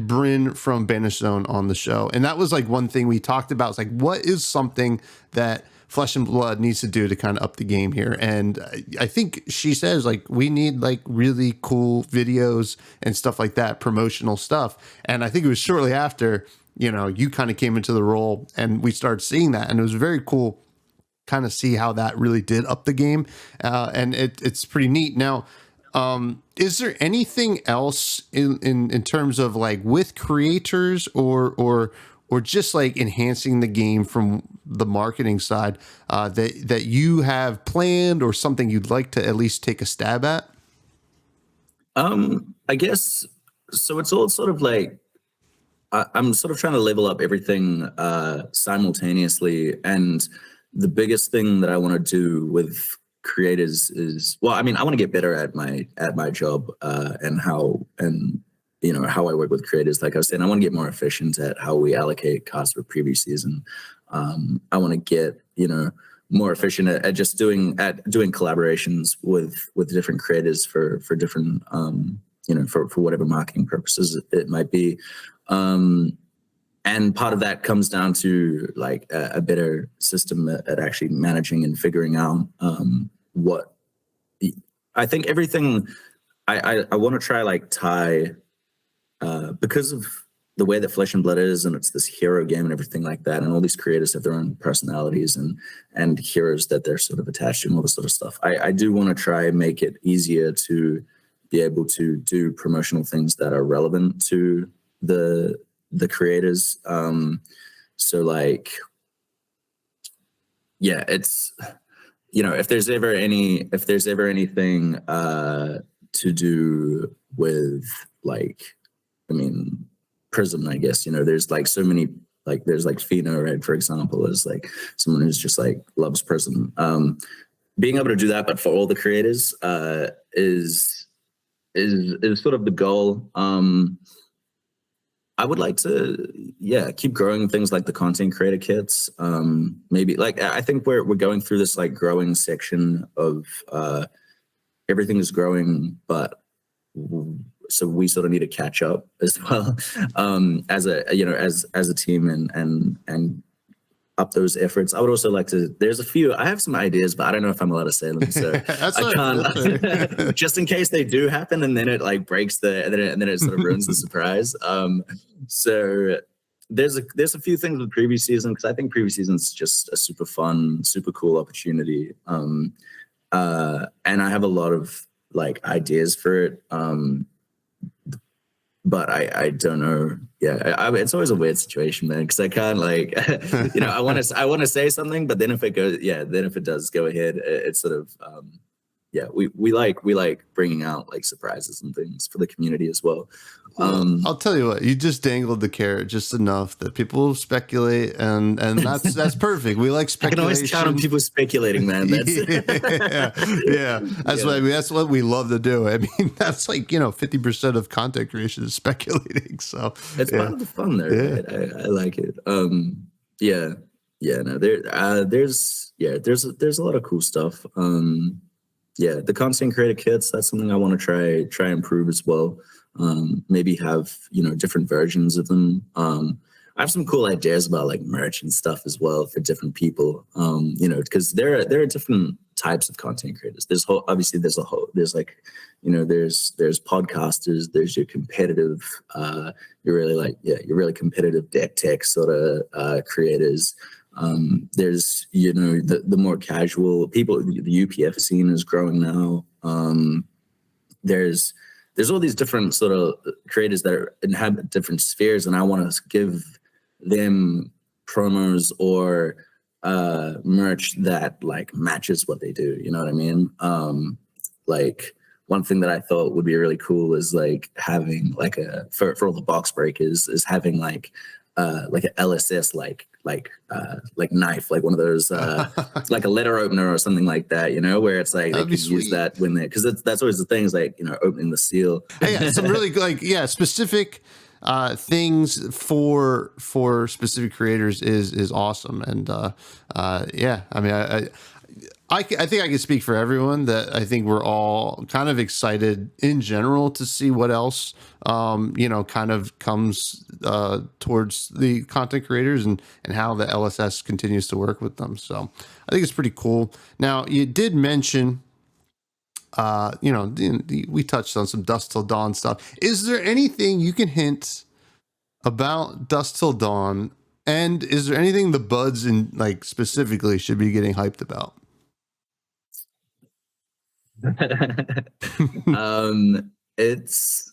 Bryn from Banished Zone on the show, and that was like one thing we talked about. It's like, what is something that Flesh and Blood needs to do to kind of up the game here? And I think she says like, we need like really cool videos and stuff like that, promotional stuff. And I think it was shortly after, you kind of came into the role and we started seeing that, and it was very cool kind of see how that really did up the game. And it's pretty neat. Now, is there anything else in terms of like with creators or just like enhancing the game from the marketing side that you have planned, or something you'd like to at least take a stab at? I guess so. It's all sort of like I'm sort of trying to level up everything simultaneously, and the biggest thing that I want to do with creators is, I want to get better at my job and how I work with creators. Like I was saying, I want to get more efficient at how we allocate costs for previous season. I want to get more efficient at just doing collaborations with different creators for different for whatever marketing purposes it might be. And part of that comes down to like a better system at actually managing and figuring out what I think everything I want to try like tie because of the way that Flesh and Blood is, and it's this hero game and everything like that, and all these creators have their own personalities and heroes that they're sort of attached to and all this sort of stuff. I do want to try and make it easier to be able to do promotional things that are relevant to the creators. So like, yeah, it's, if there's ever anything to do with like, Prism, I guess, there's like so many, like there's like Fino, right, for example, is like someone who's just like loves Prism. Being able to do that, but for all the creators, is sort of the goal. I would like to, keep growing things like the content creator kits. Maybe like, I think we're going through this like growing section of everything is growing, but so we sort of need to catch up as well as a team and up those efforts. I would also like to, I have some ideas, but I don't know if I'm allowed to say them. So I can't, just in case they do happen and then it like breaks and then it sort of ruins the surprise. So there's a few things with previous season, because I think previous season's just a super fun, super cool opportunity. And I have a lot of like ideas for it. but I don't know. Yeah, it's always a weird situation, man, because I can't like, I want to say something, but then if it goes, then if it does go ahead, it's sort of, we like bringing out like surprises and things for the community as well. Well, I'll tell you what, you just dangled the carrot just enough that people speculate, and that's perfect. We like speculation. I can always count on people speculating, man. That's yeah. That's what we love to do. I mean, that's like 50% of content creation is speculating. So it's part of the fun there. Yeah. Right? I like it. No, there's a lot of cool stuff. The content creator kits, that's something I want to try improve as well. Maybe have different versions of them. I have some cool ideas about like merch and stuff as well for different people. Because there are different types of content creators. There's like there's podcasters, there's your competitive you're really competitive deck tech sort of creators. There's the more casual people. The UPF scene is growing now. There's all these different sort of creators that inhabit different spheres, and I want to give them promos or merch that like matches what they do. You know what I mean? Like one thing that I thought would be really cool is like having like for all the box breakers is having like an LSS like knife, like one of those like a letter opener or something like that, where it's like they can use that when they, because that's always the thing is like opening the seal. Yeah, some really specific things for specific creators is awesome. And I mean I think I can speak for everyone that I think we're all kind of excited in general to see what else, kind of comes towards the content creators and how the LSS continues to work with them. So I think it's pretty cool. Now, you did mention, we touched on some Dusk Till Dawn stuff. Is there anything you can hint about Dusk Till Dawn? And is there anything the buds specifically should be getting hyped about? It's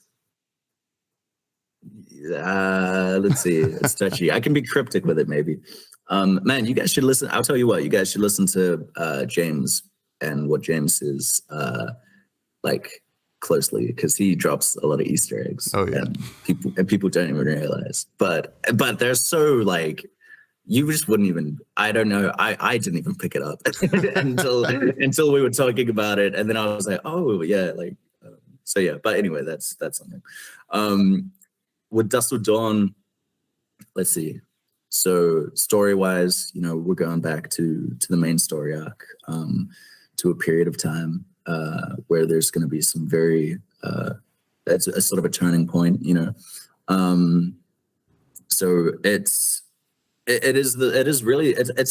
let's see, it's touchy. I can be cryptic with it maybe. Man, you guys should listen. I'll tell you what, you guys should listen to James and what James is like closely, because he drops a lot of Easter eggs. Oh yeah. And people don't even realize, but they're so like, you just wouldn't even, I don't know, I didn't even pick it up until we were talking about it, and then I was like, oh yeah, like but anyway, that's something. With Dusk Till Dawn, let's see. So story wise, we're going back to the main story arc, to a period of time where there's going to be some very that's a sort of a turning point, so it's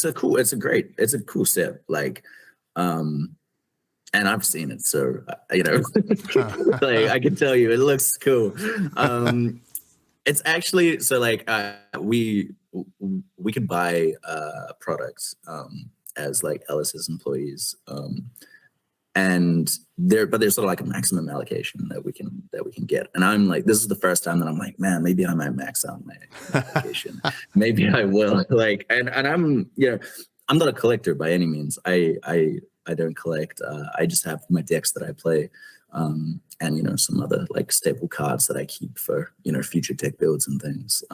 a cool step, like and I've seen it, so like I can tell you it looks cool. It's actually so like we can buy products as like LS's employees, and there's sort of like a maximum allocation that we can get. And I'm like, this is the first time that I'm like, man, maybe I might max out my allocation. Maybe I will. Like, and I'm I'm not a collector by any means. I don't collect. I just have my decks that I play, and some other like staple cards that I keep for future tech builds and things.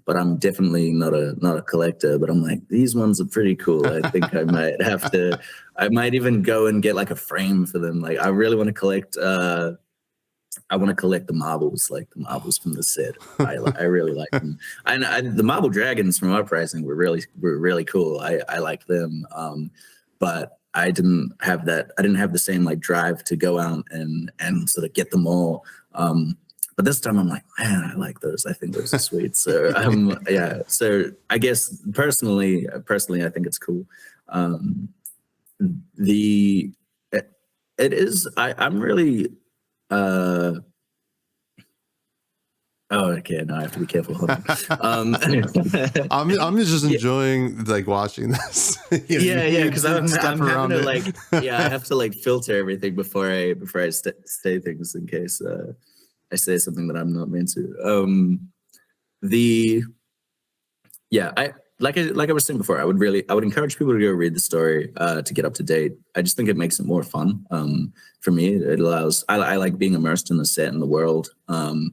But I'm definitely not a collector. But I'm like, these ones are pretty cool. I think I might have to. I might even go and get like a frame for them. Like I really want to collect. I want to collect the marbles, like the marbles from the set. I really like them. And the marble dragons from our pricing were really cool. I like them. But I didn't have that. I didn't have the same like drive to go out and sort of get them all. But this time I'm like, man, I like those. I think those are sweet. So yeah. So I guess personally, I think it's cool. It is. I'm really. Oh, okay. No, I have to be careful. I'm just enjoying like watching this. Yeah, because I'm having to like, I have to like filter everything before I say things in case. I say something that I'm not meant to. I like I was saying before, I would encourage people to go read the story to get up to date. I just think it makes it more fun. For me, it allows. I like being immersed in the set and the world. The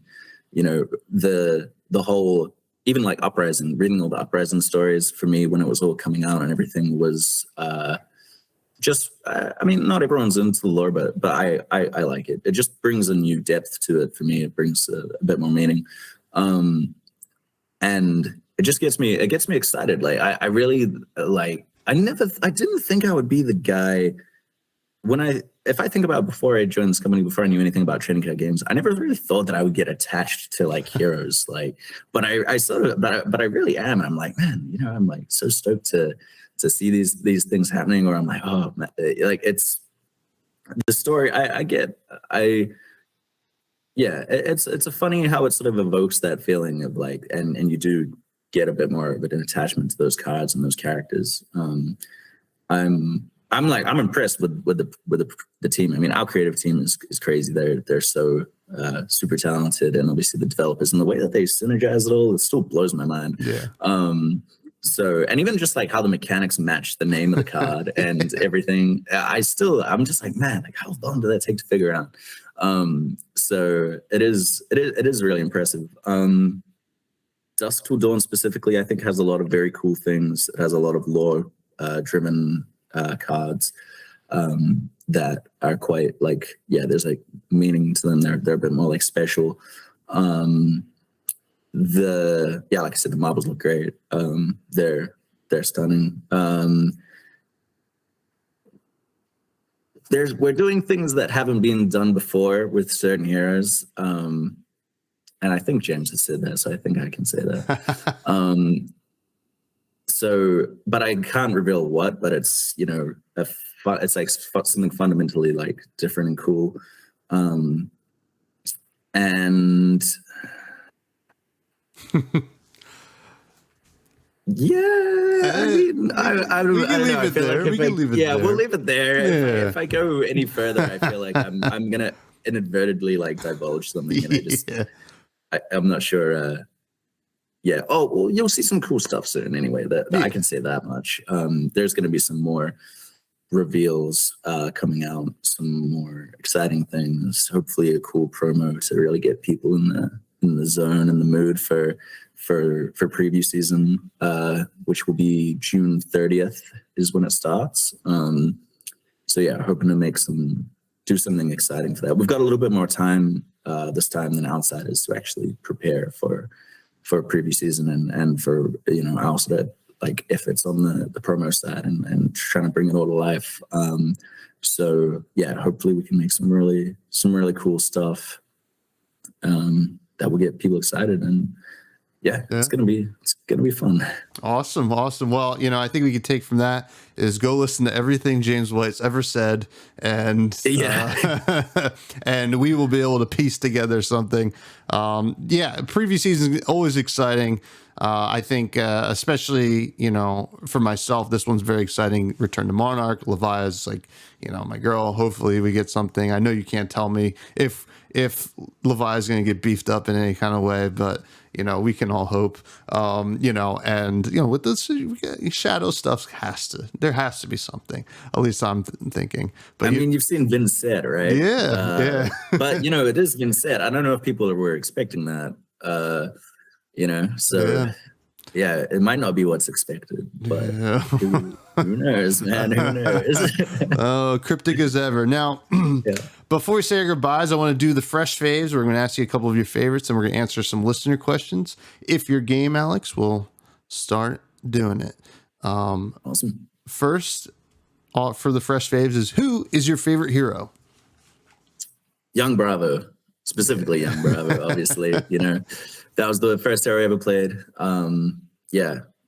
whole, even like Uprising, reading all the Uprising stories for me when it was all coming out and everything was I mean, not everyone's into the lore, but I like it. It just brings a new depth to it for me. It brings a bit more meaning, and it just gets me excited. Like I really like. I didn't think I would be the guy if I think about before I joined this company, before I knew anything about trading card games, I never really thought that I would get attached to like heroes. Like, but I really am. And I'm like, man, I'm like so stoked to see these things happening, or I'm like, oh, man, like it's the story. It's a funny how it sort of evokes that feeling of like, and you do get a bit more of an attachment to those cards and those characters. I'm impressed with the team. I mean, our creative team is crazy. They're so super talented, and obviously the developers and the way that they synergize it all, it still blows my mind. Yeah. So, and even just like how the mechanics match the name of the card and everything, I'm just like, man, like how long did that take to figure out? So it is really impressive. Dusk Till Dawn specifically, I think, has a lot of very cool things. It has a lot of lore driven cards that are quite like, there's like meaning to them. They're a bit more like special. Like I said, the marbles look great. They're stunning. We're doing things that haven't been done before with certain heroes. And I think James has said that, so I think I can say that. But I can't reveal what, but it's, it's like something fundamentally like different and cool. And I mean, I don't know. I feel like we'll leave it there. Yeah. If I go any further, I feel like I'm gonna inadvertently like divulge something, and I just I'm not sure. Oh, well, you'll see some cool stuff soon. Anyway, that I can say that much. There's going to be some more reveals coming out, some more exciting things. Hopefully, a cool promo to really get people in the zone and the mood for preview season, which will be June 30th is when it starts. Hoping to do something exciting for that. We've got a little bit more time this time than Outsiders to actually prepare for preview season and for our sort of like efforts on the promo side and trying to bring it all to life. Hopefully we can make some really cool stuff that will get people excited, and it's gonna be fun. Awesome. Well, I think we could take from that is go listen to everything James White's ever said, and and we will be able to piece together something. Preview season is always exciting. I think, especially, for myself, this one's very exciting. Return to Monarch. Levi is like, my girl. Hopefully we get something. I know you can't tell me if Levi is going to get beefed up in any kind of way, but we can all hope. With this shadow stuff, there has to be something. At least I'm thinking. But I mean, you've seen Vincent, right? Yeah. But it is Vincent. I don't know if people were expecting that. It might not be what's expected, but who knows, man? Who knows? Cryptic as ever. Now, before we say our goodbyes, I want to do the fresh faves. We're going to ask you a couple of your favorites, and we're going to answer some listener questions. If you're game, Alex, we'll start doing it. Awesome. First, for the fresh faves is, who is your favorite hero? Young Bravo, specifically Young Bravo, obviously. That was the first hero I ever played.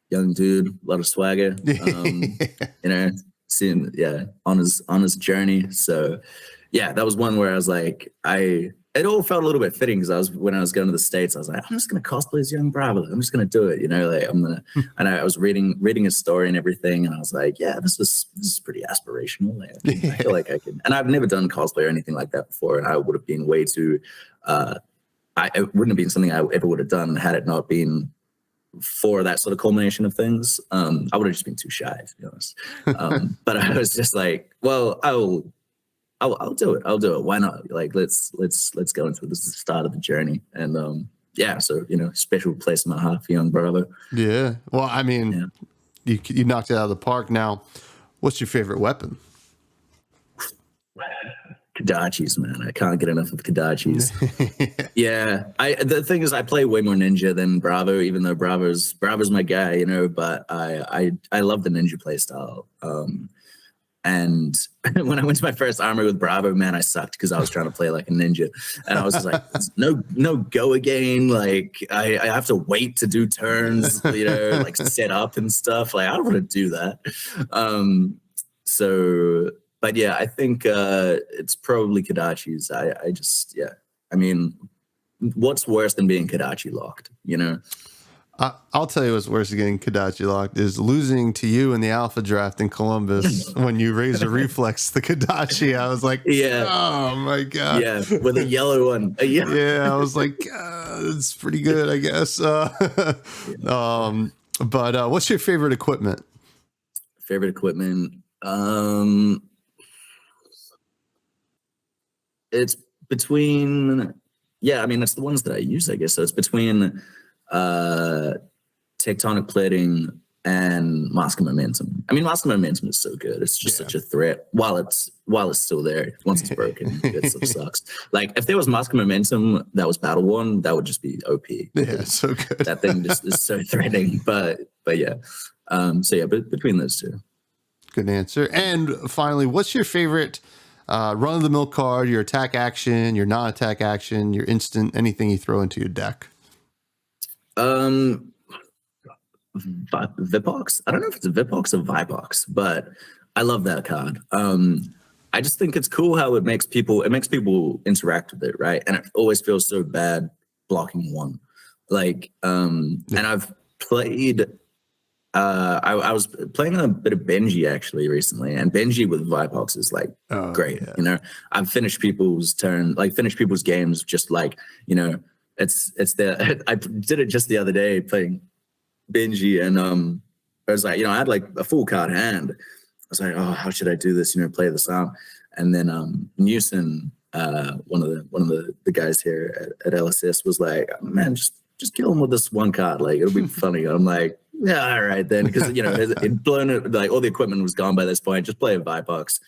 Young dude, a lot of swagger. Seeing on his journey. So that was one where I was like, it all felt a little bit fitting because when I was going to the States, I was like, I'm just gonna cosplay as Young Bravo. I'm just gonna do it, and I was reading his story and everything, and I was like, this is pretty aspirational. Like, I feel like I can, and I've never done cosplay or anything like that before, and I would have been way too it wouldn't have been something I ever would have done had it not been for that sort of culmination of things. I would have just been too shy, to be honest. But I was just like, well, I'll do it. I'll do it. Why not? Like, let's go into it. This is the start of the journey. And yeah, so, special place in my heart for young Bravo. Yeah. Well, I mean, you knocked it out of the park. Now, what's your favorite weapon? Kodachis, man. I can't get enough of Kodachis. Yeah. The thing is, I play way more Ninja than Bravo, even though Bravo's my guy, but I love the Ninja play style. And when I went to my first armory with Bravo, man, I sucked because I was trying to play like a ninja. And I was just like, no go again. Like I have to wait to do turns, like set up and stuff. Like I don't want to do that. But yeah, I think it's probably Kodachis. I mean, what's worse than being Kodachi locked, I'll tell you what's worse than getting Kodachi locked is losing to you in the alpha draft in Columbus when you raised a reflex the Kodachi. I was like, yeah, oh my God. Yeah, with a yellow one. Yeah, I was like, it's pretty good, I guess. But what's your favorite equipment? Favorite equipment? It's between, it's the ones that I use, I guess. So it's between Tectonic Plating and Mask of Momentum. I mean, Mask of Momentum is so good. It's just such a threat while it's still there. Once it's broken, it sort of sucks. Like if there was Mask of Momentum that was battle worn, that would just be OP. Yeah, so good. That thing just is so threatening. But yeah. But between those two. Good answer. And finally, what's your favorite run-of-the-mill card, your attack action, your non-attack action, your instant, anything you throw into your deck? Vipox. I don't know if it's a Vipox or Vipox, but I love that card. I just think it's cool how it makes people interact with it, right? And it always feels so bad blocking one. Like, and I've played. I was playing a bit of Benji actually recently, and Benji with Vipox is like great. Yeah. I've finished people's games just like, it's there. I did it just the other day playing Benji, and I was like, I had like a full card hand. I was like, oh, how should I do this? Play this out. And then Newson, one of the guys here at LSS was like, man, just kill him with this one card. Like it'll be funny. I'm like, yeah, all right then, because it blown it, like all the equipment was gone by this point. Just play a Vipox.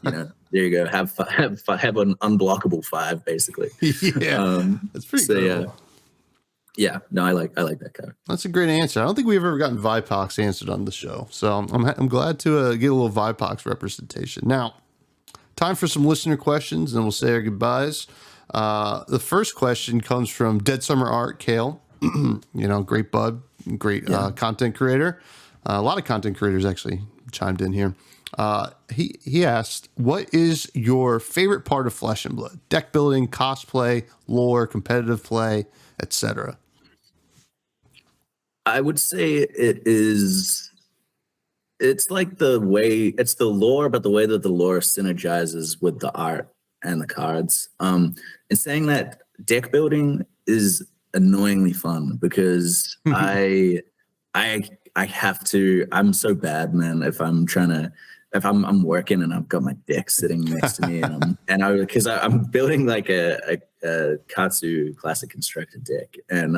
There you go. Have an unblockable 5 basically. Yeah, that's pretty cool. Yeah, no, I like that card. That's a great answer. I don't think we've ever gotten Vipox answered on the show, so I'm glad to get a little Vipox representation. Now, time for some listener questions, and we'll say our goodbyes. The first question comes from Dead Summer Art, Kale. Great bud, great content creator. A lot of content creators actually chimed in here. He asked, what is your favorite part of Flesh and Blood? Deck building, cosplay, lore, competitive play, etc. I would say it's like it's the lore, but the way that the lore synergizes with the art and the cards. And saying that deck building is annoyingly fun because I have to, I'm so bad, man. If I'm working and I've got my deck sitting next to me because I'm building like a Katsu classic constructed deck and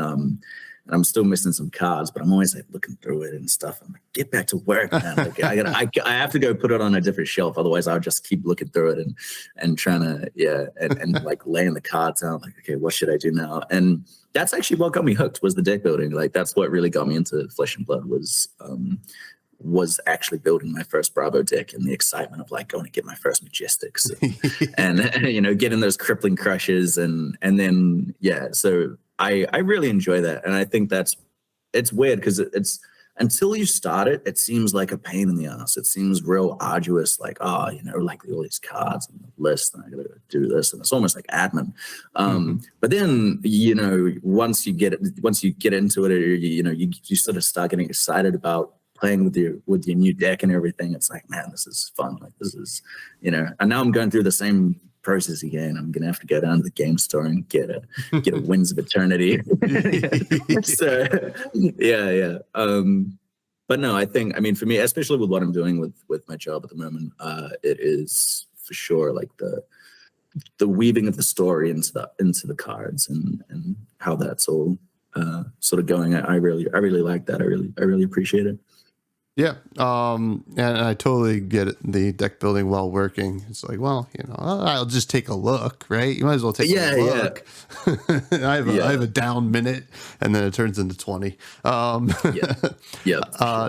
I'm still missing some cards, but I'm always like looking through it and stuff. I'm like, get back to work, man. Like I have to go put it on a different shelf. Otherwise I'll just keep looking through it and trying to, and like laying the cards out. Like, okay, what should I do now? And that's actually what got me hooked was the deck building. Like that's what really got me into Flesh and Blood was actually building my first Bravo deck and the excitement of like going to get my first Majestics and getting those crippling crushes and then so I really enjoy that, and I think it's weird because it's until you start it seems like a pain in the ass. It seems real arduous, like like all these cards on the list, and I gotta do this, and it's almost like admin. But then once you get into it, you sort of start getting excited about playing with your new deck and everything. It's like, man, this is fun. Like this is and now I'm going through the same process again. I'm gonna have to go down to the game store and get a Winds of Eternity. So yeah. But no, I think, I mean, for me, especially with what I'm doing with my job at the moment, it is for sure like the weaving of the story into the cards and how that's all sort of going. I really like that. I really appreciate it. Yeah, and I totally get it. The deck building while working. It's like, well, I'll just take a look, right? You might as well take a look. I have a down minute, and then it turns into 20. Sure.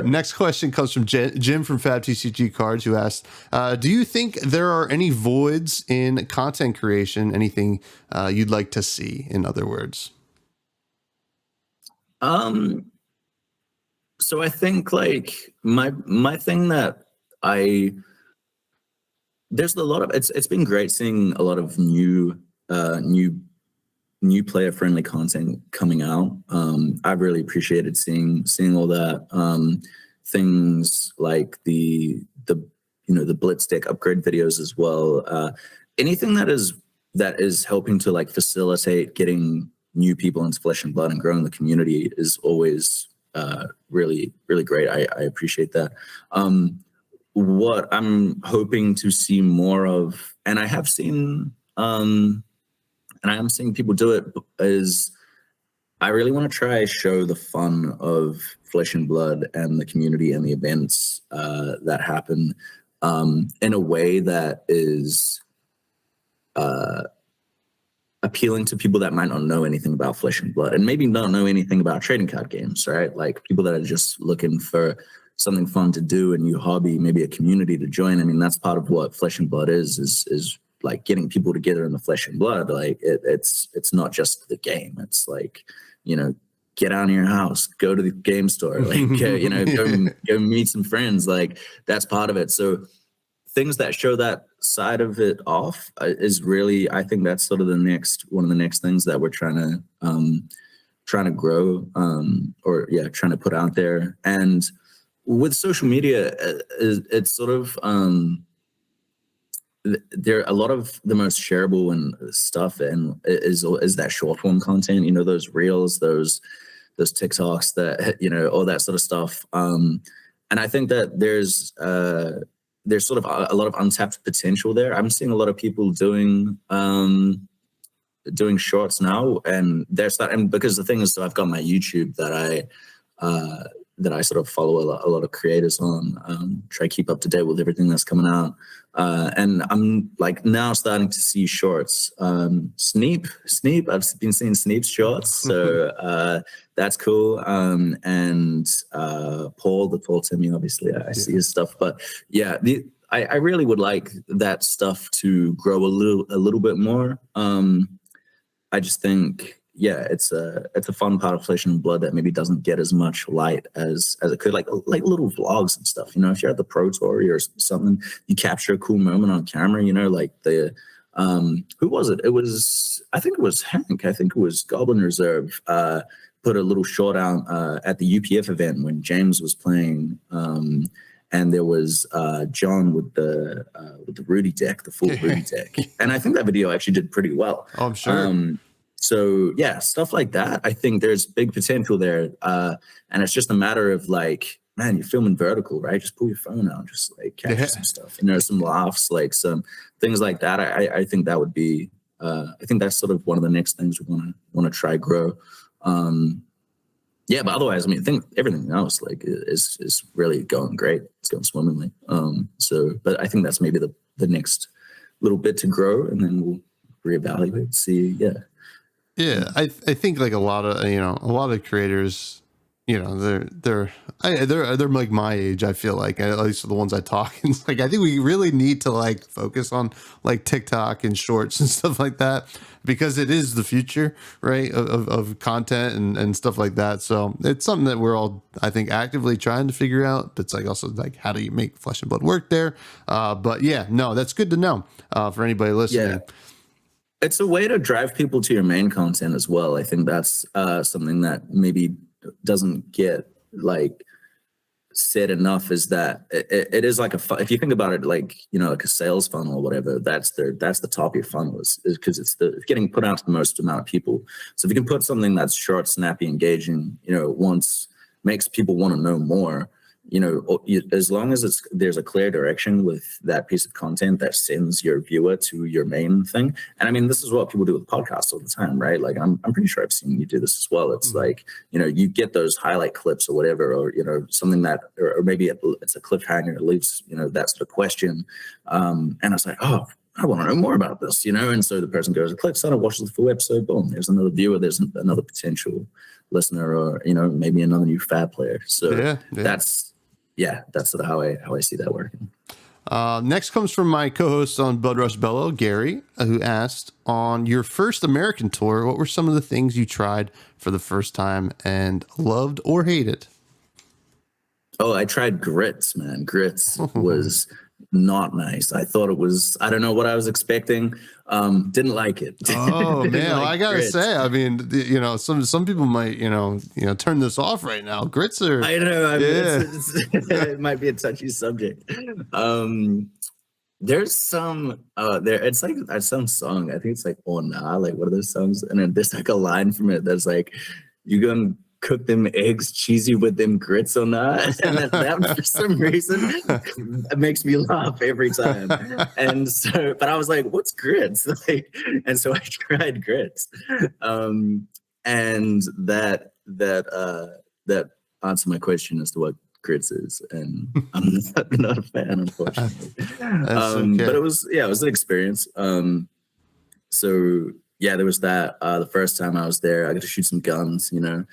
Next question comes from Jim from Fab TCG Cards, who asked, do you think there are any voids in content creation? Anything you'd like to see, in other words? So I think like my thing that there's a lot of it's been great seeing a lot of new player friendly content coming out. I've really appreciated seeing all that. Things like the Blitz deck upgrade videos as well. Anything that is helping to like facilitate getting new people into Flesh and Blood and growing the community is always really great. I appreciate that. What I'm hoping to see more of, and I have seen, and I am seeing people do it, is I really want to try show the fun of Flesh and Blood and the community and the events that happen in a way that is appealing to people that might not know anything about Flesh and Blood and maybe don't know anything about trading card games, right? Like people that are just looking for something fun to do, a new hobby, maybe a community to join. I mean, that's part of what Flesh and Blood is like getting people together in the Flesh and Blood. Like it's not just the game. It's like, get out of your house, go to the game store, like, go meet some friends. Like that's part of it. So things that show that side of it off is really, I think that's sort of one of the next things that we're trying to grow, trying to put out there. And with social media, it's sort of there a lot of the most shareable and stuff and is that short form content, those reels, those TikToks, that all that sort of stuff. And I think that there's sort of a lot of untapped potential there. I'm seeing a lot of people doing shorts now, and they're starting, because the thing is, so I've got my YouTube that I sort of follow a lot of creators on, try to keep up to date with everything that's coming out. And I'm like now starting to see shorts. Sneep, I've been seeing Sneep's shorts, so that's cool. And Paul, the Tall Timmy, obviously I see his stuff. But yeah, I really would like that stuff to grow a little bit more. I just think, it's a fun part of Flesh and Blood that maybe doesn't get as much light as it could, like little vlogs and stuff. If you're at the Pro Tour or something, you capture a cool moment on camera. Like the who was it? I think it was Hank. I think it was Goblin Reserve. Put a little short out at the UPF event when James was playing. And there was John with the Rudy deck, the full Rudy deck, and I think that video actually did pretty well. Oh, I'm sure. So yeah, stuff like that. I think there's big potential there, and it's just a matter of like, man, you're filming vertical, right? Just pull your phone out, just like capture some stuff, some laughs, like some things like that. I think that would be. I think that's sort of one of the next things we want to try grow. But otherwise, I mean, I think everything else like is really going great. It's going swimmingly. But I think that's maybe the next little bit to grow, and then we'll reevaluate, see. Yeah, I think like a lot of creators, they're like my age. I feel like, at least the ones I talk. And it's like, I think we really need to like focus on like TikTok and shorts and stuff like that, because it is the future, right, of content and stuff like that. So it's something that we're all, I think, actively trying to figure out. But it's like also like, how do you make Flesh and Blood work there? But yeah, no, that's good to know for anybody listening. Yeah. It's a way to drive people to your main content as well. I think that's something that maybe doesn't get like said enough is that it is like if you think about it, like, you know, like a sales funnel or whatever, that's the top of your funnel is because it's getting put out to the most amount of people. So if you can put something that's short, snappy, engaging, you know, once makes people want to know more, you know, as long as there's a clear direction with that piece of content that sends your viewer to your main thing. And I mean, this is what people do with podcasts all the time, right? Like I'm pretty sure I've seen you do this as well. It's like, you know, you get those highlight clips or whatever, or, you know, something that, or maybe it's a cliffhanger, it leaves, you know, that sort of question. And I was like, oh, I want to know more about this, you know? And so the person goes and clicks on it, watches the full episode, boom, there's another viewer, there's another potential listener, or, you know, maybe another new fab player. So that's sort of how I see that working. Next comes from my co-host on Blood Rush Bellow, Gary, who asked, on your first American tour, what were some of the things you tried for the first time and loved or hated? Oh, I tried grits, man. Grits was not nice. I thought it was, I don't know what I was expecting. Didn't like it. Oh man, like I gotta grits. say, I mean, you know, some people might, you know, turn this off right now. Grits are, I know. I mean, yeah. it might be a touchy subject. There's some it's like some song. I think it's like "Oh Nah," like one of those songs, and then there's like a line from it that's like, "You gonna cook them eggs cheesy with them grits or not?" And that for some reason it makes me laugh every time. And so, but I was like, "What's grits?" Like, and so I tried grits, and that answered my question as to what grits is, and I'm not a fan, unfortunately. Okay. But it was an experience. So yeah, there was that. The first time I was there, I got to shoot some guns. You know,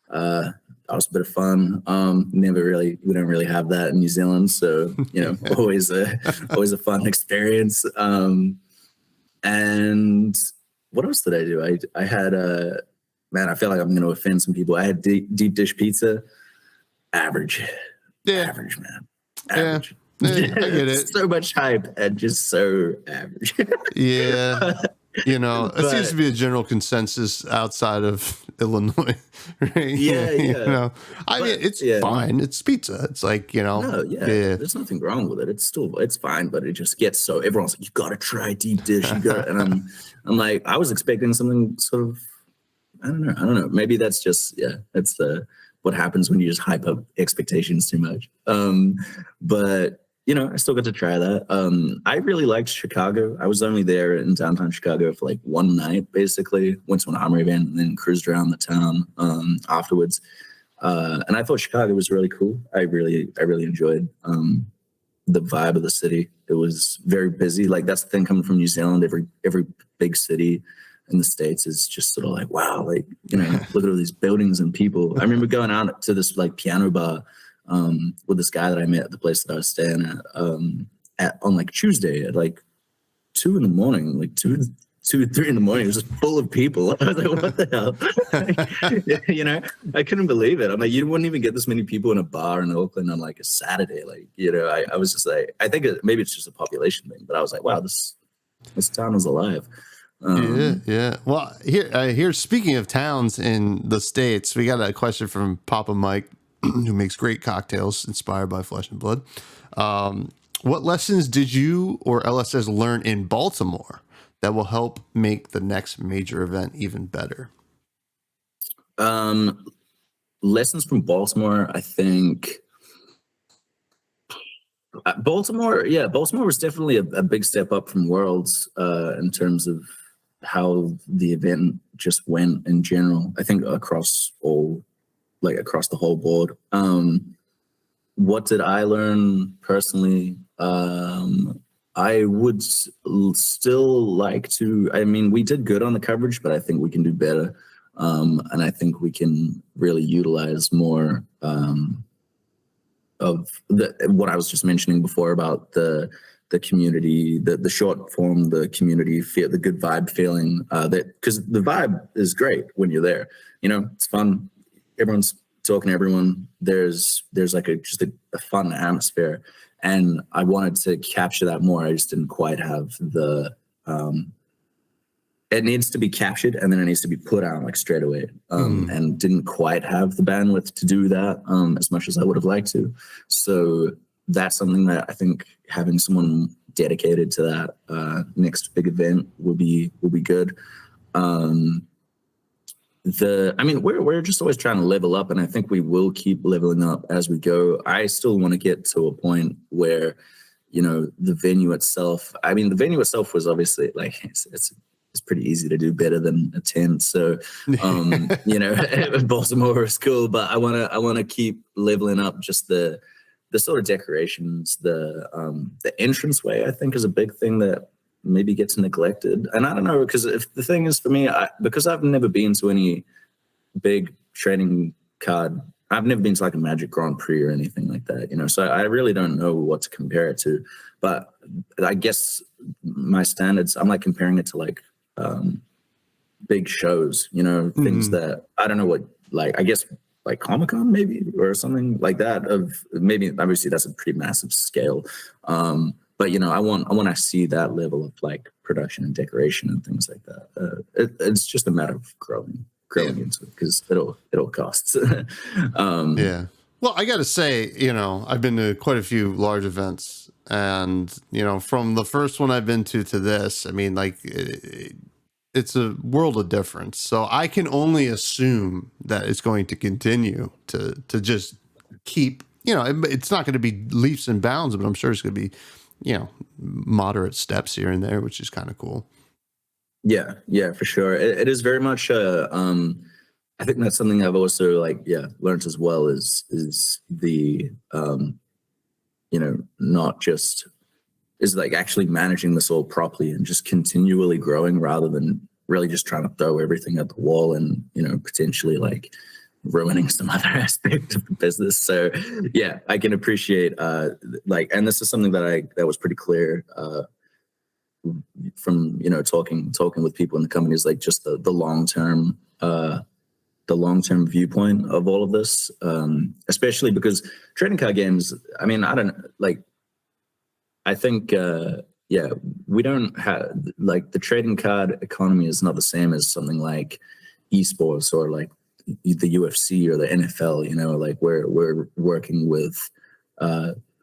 that was a bit of fun. We don't really have that in New Zealand, so you know, always a fun experience. And what else did I do? I had man, I feel like I'm going to offend some people. I had deep dish pizza. Average. Yeah. Average, man. Average. Yeah. I get it. So much hype and just so average. Yeah. You know, it seems to be a general consensus outside of Illinois, right? Yeah. You know, I mean, it's fine. It's pizza. It's like, you know, no, there's nothing wrong with it. It's fine, but it just gets so everyone's like, you gotta try deep dish. You gotta, and I'm like, I was expecting something sort of, I don't know. Maybe that's just, it's what happens when you just hype up expectations too much. But you know, I still got to try that. I really liked Chicago. I was only there in downtown Chicago for like one night, basically. Went to an armory event and then cruised around the town afterwards. And I thought Chicago was really cool. I really enjoyed the vibe of the city. It was very busy. Like that's the thing coming from New Zealand. Every big city in the States is just sort of like, wow, like, you know, look at all these buildings and people. I remember going out to this like piano bar with this guy that I met at the place that I was staying at on like Tuesday at like 2 a.m, like 2 or 3 a.m. It was just full of people. I was like, what the hell? You know, I couldn't believe it. I'm like, you wouldn't even get this many people in a bar in Oakland on like a Saturday. Like, you know, I was just like, I think maybe it's just a population thing, but I was like, wow, this town is alive. Yeah. Well, here, speaking of towns in the States, we got a question from Papa Mike, who makes great cocktails inspired by Flesh and Blood. What lessons did you or LSS learn in Baltimore that will help make the next major event even better? Lessons from Baltimore, I think. Baltimore was definitely a big step up from Worlds in terms of how the event just went in general. I think across the whole board. What did I learn personally? I would still like to, I mean, we did good on the coverage, but I think we can do better. And I think we can really utilize more of what I was just mentioning before about the community, the short form, the community feel, the good vibe feeling, that because the vibe is great when you're there. You know, it's fun. Everyone's talking to everyone. There's like just a fun atmosphere, and I wanted to capture that more. I just didn't quite have the it needs to be captured and then it needs to be put out like straight away. And didn't quite have the bandwidth to do that as much as I would have liked to. So that's something that I think having someone dedicated to that next big event will be good. We're just always trying to level up, and I think we will keep leveling up as we go. I still want to get to a point where, the venue itself. I mean, the venue itself was obviously like it's pretty easy to do better than a tent. So, Baltimore is cool, but I want to keep leveling up just the sort of decorations, the entranceway. I think is a big thing that maybe gets neglected. And I don't know, because if the thing is for me, because I've never been to any big trading card, I've never been to like a Magic Grand Prix or anything like that, so I really don't know what to compare it to. But I guess my standards, I'm like comparing it to like big shows, things that I don't know what, like, I guess like Comic-Con maybe or something like that. Of maybe, obviously that's a pretty massive scale. But I want to see that level of like production and decoration and things like that. It's just a matter of growing into it, because it'll cost. Yeah. Well, I got to say, I've been to quite a few large events, and from the first one I've been to this, I mean, like it's a world of difference. So I can only assume that it's going to continue to just keep. It's not going to be leaps and bounds, but I'm sure it's going to be, moderate steps here and there, which is kind of cool. Yeah, for sure. It is very much I think that's something I've also learned as well is the not just is like actually managing this all properly and just continually growing rather than really just trying to throw everything at the wall and potentially like ruining some other aspect of the business. So yeah, I can appreciate and this is something that was pretty clear from talking with people in the company, is like just the long-term viewpoint of all of this, especially because trading card games, I mean, I think we don't have like the trading card economy is not the same as something like esports or like the UFC or the NFL, like we're working with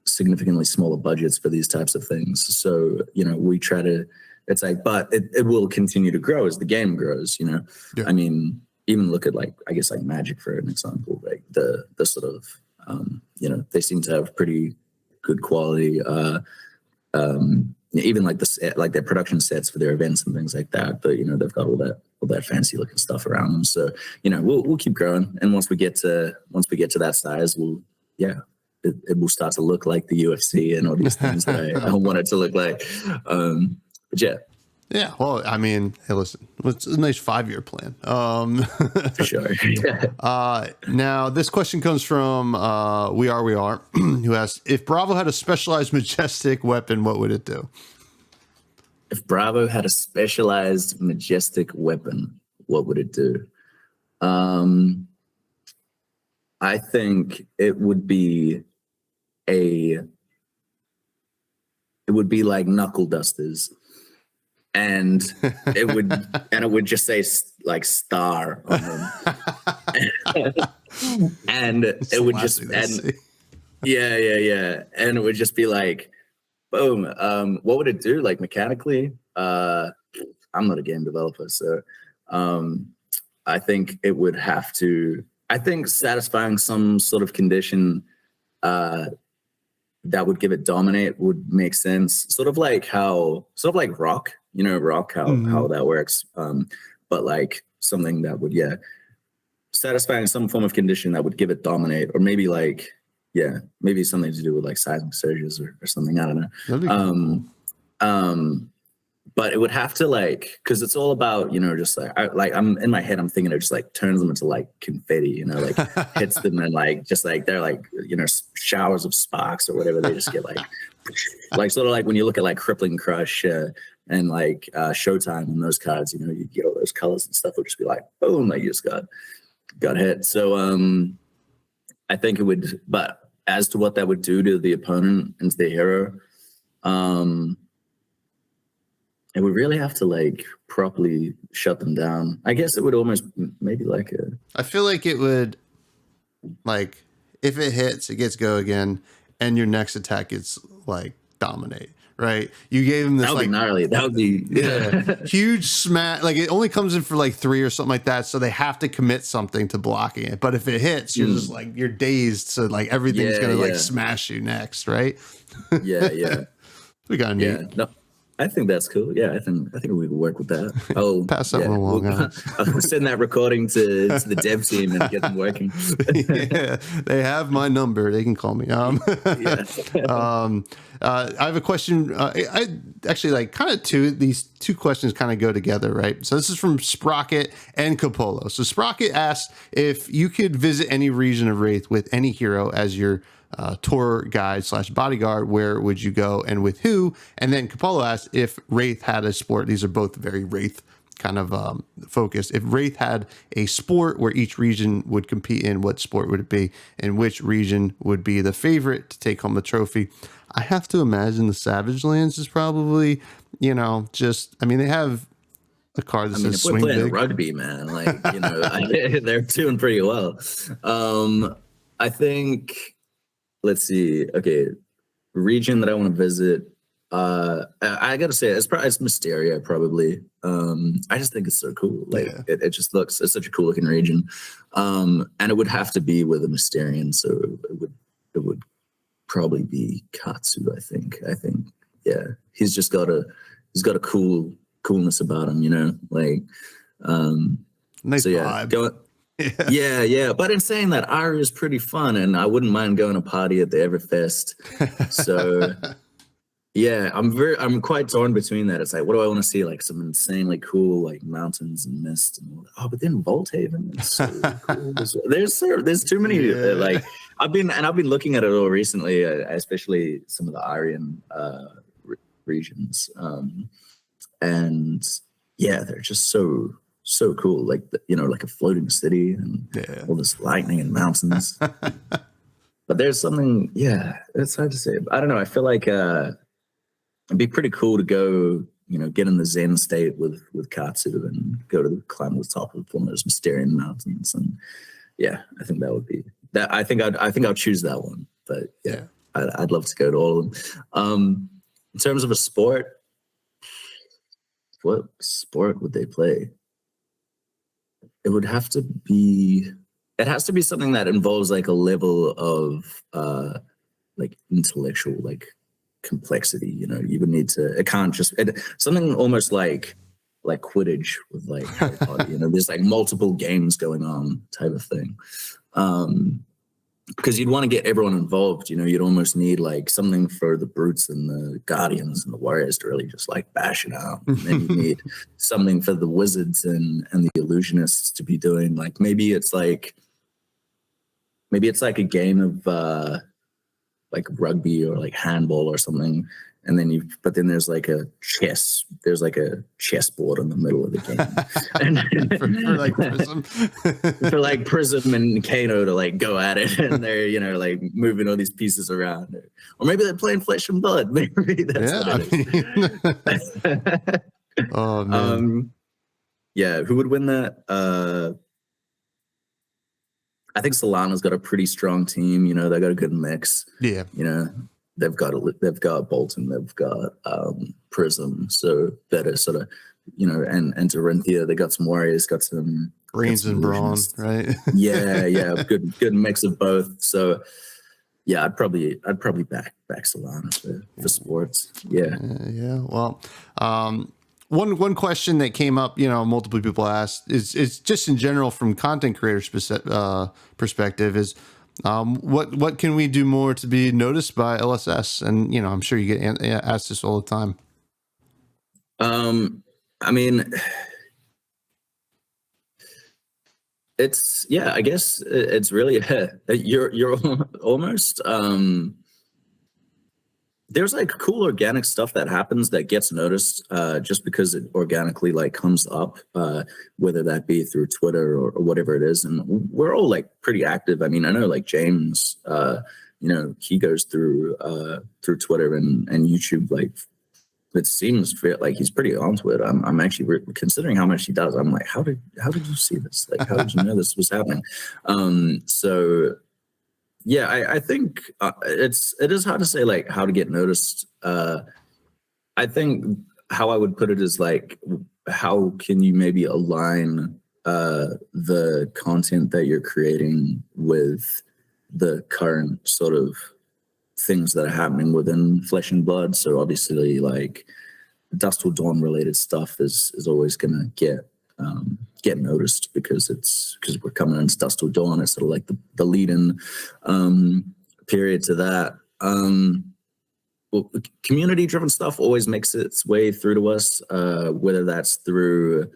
significantly smaller budgets for these types of things. So, we try to, it's like, but it will continue to grow as the game grows, Yeah. I mean, even look at like, I guess like Magic for an example, like the sort of, they seem to have pretty good quality, even like like their production sets for their events and things like that. But, they've got all that fancy looking stuff around them. So, we'll keep growing. And once we get to that size, it will start to look like the UFC and all these things that I want it to look like. But yeah. Yeah. Well, I mean, hey, listen, it's a nice 5-year plan. For sure. Now this question comes from We Are, who asks, if Bravo had a specialized majestic weapon, what would it do? If Bravo had a specialized majestic weapon, what would it do? I think it would be like knuckle dusters, and it would just say like star on them, and it would just and it would just be like boom. What would it do like mechanically? I'm not a game developer, so I think it would have to. I think satisfying some sort of condition that would give it dominate would make sense. Sort of like rock, how that works. But like something that would, satisfying some form of condition that would give it dominate, or maybe like, maybe something to do with like seismic surges or something. I don't know. That'd be cool. But it would have to like, because it's all about, just like I'm in my head, I'm thinking it just like turns them into like confetti, like hits them and like just like they're like showers of sparks or whatever. They just get like sort of like when you look at like Crippling Crush and like Showtime and those cards, you get all those colors and stuff. Would just be like boom, like you just got hit. So I think it would. But as to what that would do to the opponent and to the hero, it would really have to like properly shut them down. I guess it would almost maybe like a. I feel like it would, like, if it hits, it gets go again, and your next attack gets like dominate. Right? You gave him this That would like be gnarly. That would be huge smash. Like it only comes in for like 3 or something like that, so they have to commit something to blocking it. But if it hits, you're just like you're dazed, so like everything's gonna like smash you next, right? Yeah. We got a neat. Yeah, no, I think that's cool. Yeah, I think we could work with that. I'll Pass that one along. I'll send that recording to the dev team and get them working. Yeah, they have my number. They can call me. I have a question. I actually like kind of these two questions kind of go together, right? So this is from Sprocket and Capolo. So Sprocket asked if you could visit any region of Wraith with any hero as your tour guide / bodyguard, where would you go and with who? And then Capolo asked if Wraith had a sport. These are both very Wraith kind of focused. If Wraith had a sport where each region would compete in, what sport would it be? And which region would be the favorite to take home the trophy? I have to imagine the Savage Lands is probably, just, I mean, they have a card that says if we're swing playing big. Rugby, man, like, they're doing pretty well. I think, let's see. Okay. Region that I want to visit. I gotta say it's Mysteria probably. I just think it's so cool. Like it just looks, it's such a cool looking region. And it would have to be with a Mysterian, so it would probably be Katsu. I think yeah, he's got a coolness about him, like Nice so yeah, vibe. yeah. But in saying that, Ari is pretty fun, and I wouldn't mind going to party at the Everfest. So yeah, I'm quite torn between that. It's like, what do I want to see? Like some insanely cool like mountains and mist, and but then Volthaven is so cool. There's too many like I've been looking at it all recently, especially some of the Aryan regions, and yeah, they're just so cool. Like like a floating city and all this lightning and mountains. But there's something, it's hard to say. I don't know. I feel like it'd be pretty cool to go, get in the Zen state with Katsu and go to climb to the top of one of those Mysterian mountains. And yeah, I think that would be that. I think I'll choose that one. But yeah, I'd love to go to all of them. In terms of a sport, what sport would they play? It would have to be. It has to be something that involves like a level of like intellectual like complexity. You would need to. It can't just something almost like Quidditch with like Harry Potter. There's like multiple games going on type of thing. Because you'd want to get everyone involved. You'd almost need like something for the brutes and the guardians and the warriors to really just like bash it out. And then you need something for the wizards and the illusionists to be doing. Like maybe it's like a game of like rugby or like handball or something, and then there's like a chessboard in the middle of the game, and for like Prism. for like Prism and Kano to like go at it, and they're like moving all these pieces around, or maybe they're playing Flesh and Blood. Maybe that's what it is. Oh man. Yeah, who would win that? I think Solana's got a pretty strong team. They got a good mix. Yeah. They've got Bolton, they've got Prism, so better sort of, and Dorinthia. They got some warriors, got some brains and brawn, right? yeah, good mix of both. So yeah, I'd probably back Solana for sports. Yeah. Well, One question that came up, multiple people asked is just in general from content creators' perspective is what can we do more to be noticed by LSS? And I'm sure you get asked this all the time. I mean, I guess it's really you're almost there's like cool organic stuff that happens that gets noticed just because it organically like comes up, whether that be through Twitter or whatever it is. And we're all like pretty active. I mean, I know like James, he goes through Twitter and YouTube like it seems like he's pretty onto it. I'm actually considering how much he does. I'm like, how did you see this? Like, how did you know this was happening? So yeah, I think it is hard to say like how to get noticed. I think how I would put it is like, how can you maybe align the content that you're creating with the current sort of things that are happening within Flesh and Blood. So obviously, like Dusk Till Dawn related stuff is always gonna get noticed because we're coming into Dusk Till Dawn. It's sort of like the lead-in period to that. Well, community-driven stuff always makes its way through to us, whether that's through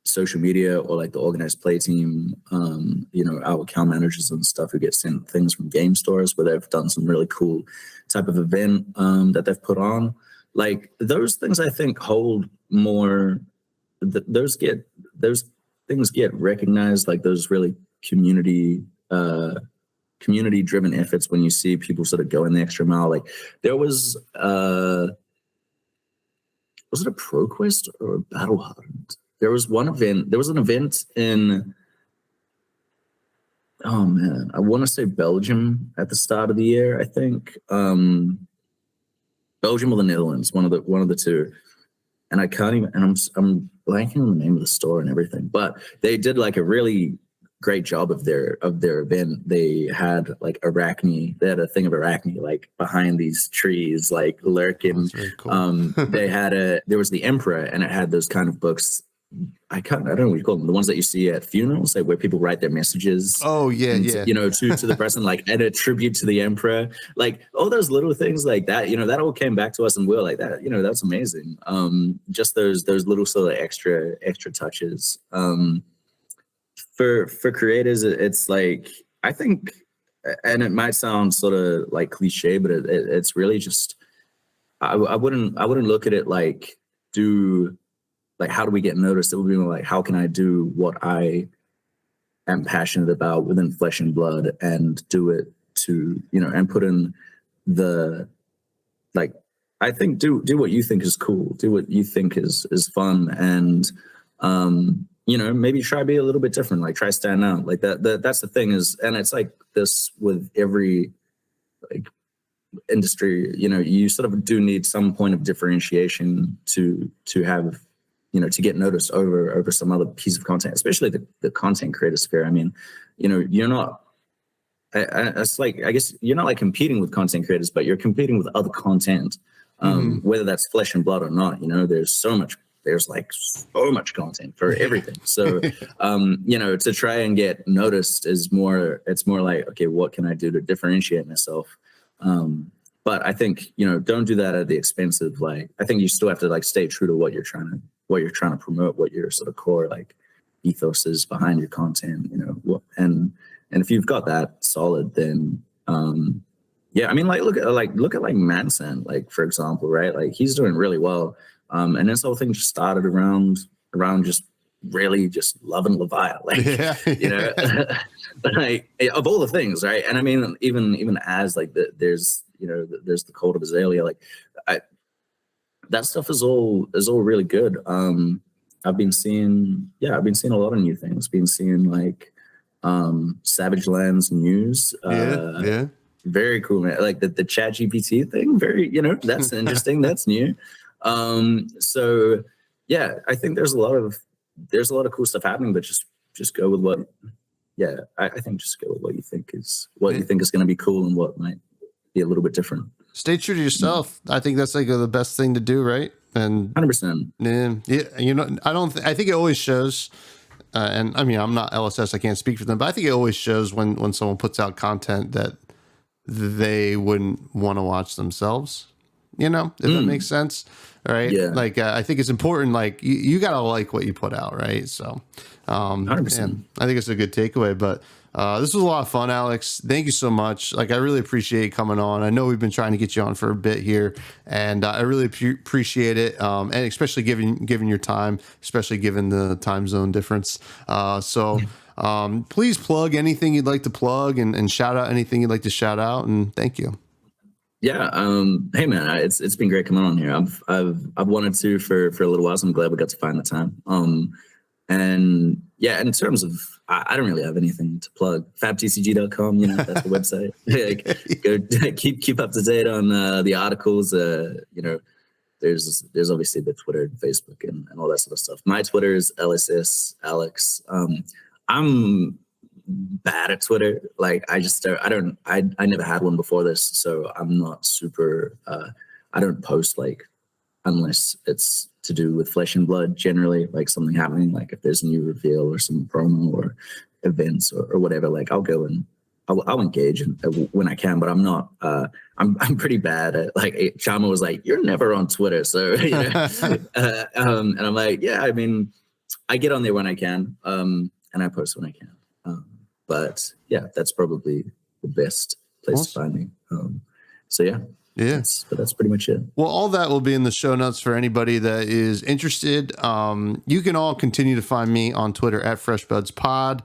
social media or like the organized play team, our account managers and stuff who get sent things from game stores where they've done some really cool type of event that they've put on. Like those things, I think hold more. Those things get recognized. Like those really community-driven efforts when you see people sort of go in the extra mile. Like there was it a ProQuest or a Battle Hardened? There was an event in, oh man, I want to say Belgium at the start of the year, I think. Belgium or the Netherlands, one of the two. And I can't even, and I'm blanking on the name of the store and everything, but they did like a really great job of their event. They had like Arachne, they had a thing of Arachne like behind these trees, like lurking. Cool. There was the Emperor, and it had those kind of books. I don't know what you call them, the ones that you see at funerals, like where people write their messages. Oh yeah, and, yeah. To the person, like, and a tribute to the Emperor, like all those little things like that. That all came back to us, and we were like, that. That's amazing. Just those little sort of extra touches. For creators, it's like, I think, and it might sound sort of like cliche, but it's really just, I wouldn't look at it like how do we get noticed? It would be more like, how can I do what I am passionate about within Flesh and Blood and do it to, and put in the, like, I think do what you think is cool, do what you think is fun, and maybe try to be a little bit different, like try stand out. Like that's the thing is, and it's like this with every like industry, you sort of do need some point of differentiation to have, to get noticed over some other piece of content, especially the content creator sphere. I mean, you're not, it's like, I guess you're not like competing with content creators, but you're competing with other content, whether that's Flesh and Blood or not. There's like so much content for everything. So, to try and get noticed it's more like, okay, what can I do to differentiate myself? But I think, don't do that at the expense of like, I think you still have to like stay true to what you're trying to promote, what your sort of core like ethos is behind your content, and if you've got that solid, then, yeah, I mean, like, look at like Manson, like, for example, right? Like he's doing really well. And this whole thing just started around just really just loving Leviathan, like, Yeah. but like of all the things, right? And I mean, even as like there's the Cult of Azalea, like that stuff is all really good. I've been seeing a lot of new things. Been seeing like Savage Lands news. Yeah. Very cool, man. Like the Chat GPT thing, very, that's interesting. That's new. So yeah, I think there's a lot of cool stuff happening, but just go with what, I think just go with what you think is going to be cool and what might be a little bit different. Stay true to yourself. I think that's like the best thing to do, right? And 100%. Yeah, I think it always shows. And I mean, I'm not LSS, I can't speak for them, but I think it always shows when someone puts out content that they wouldn't want to watch themselves. If that makes sense. All right. Yeah. Like, I think it's important. Like you gotta like what you put out. Right. So, 100%. I think it's a good takeaway, but, this was a lot of fun, Alex. Thank you so much. Like, I really appreciate you coming on. I know we've been trying to get you on for a bit here, and I really appreciate it. And especially given your time, especially given the time zone difference. Please plug anything you'd like to plug and shout out anything you'd like to shout out. And thank you. Yeah. Hey man, it's been great coming on here. I've wanted to for a little while, so I'm glad we got to find the time. And yeah, in terms of, I don't really have anything to plug. Fabtcg.com, that's the website. Like, go keep up to date on the articles. There's obviously the Twitter and Facebook and all that sort of stuff. My Twitter is LSS Alex. I'm bad at Twitter. Like I never had one before this, so I'm not super. I don't post like unless it's to do with Flesh and Blood. Generally, like something happening, like if there's a new reveal or some promo or events or whatever. Like I'll go and I'll engage when I can, but I'm not. I'm pretty bad at, like, Chama was like, "You're never on Twitter," so and I'm like, yeah, I mean, I get on there when I can, and I post when I can. But yeah, that's probably the best place to find me. So yeah. That's pretty much it. Well, all that will be in the show notes for anybody that is interested. You can all continue to find me on Twitter at FreshBudsPod.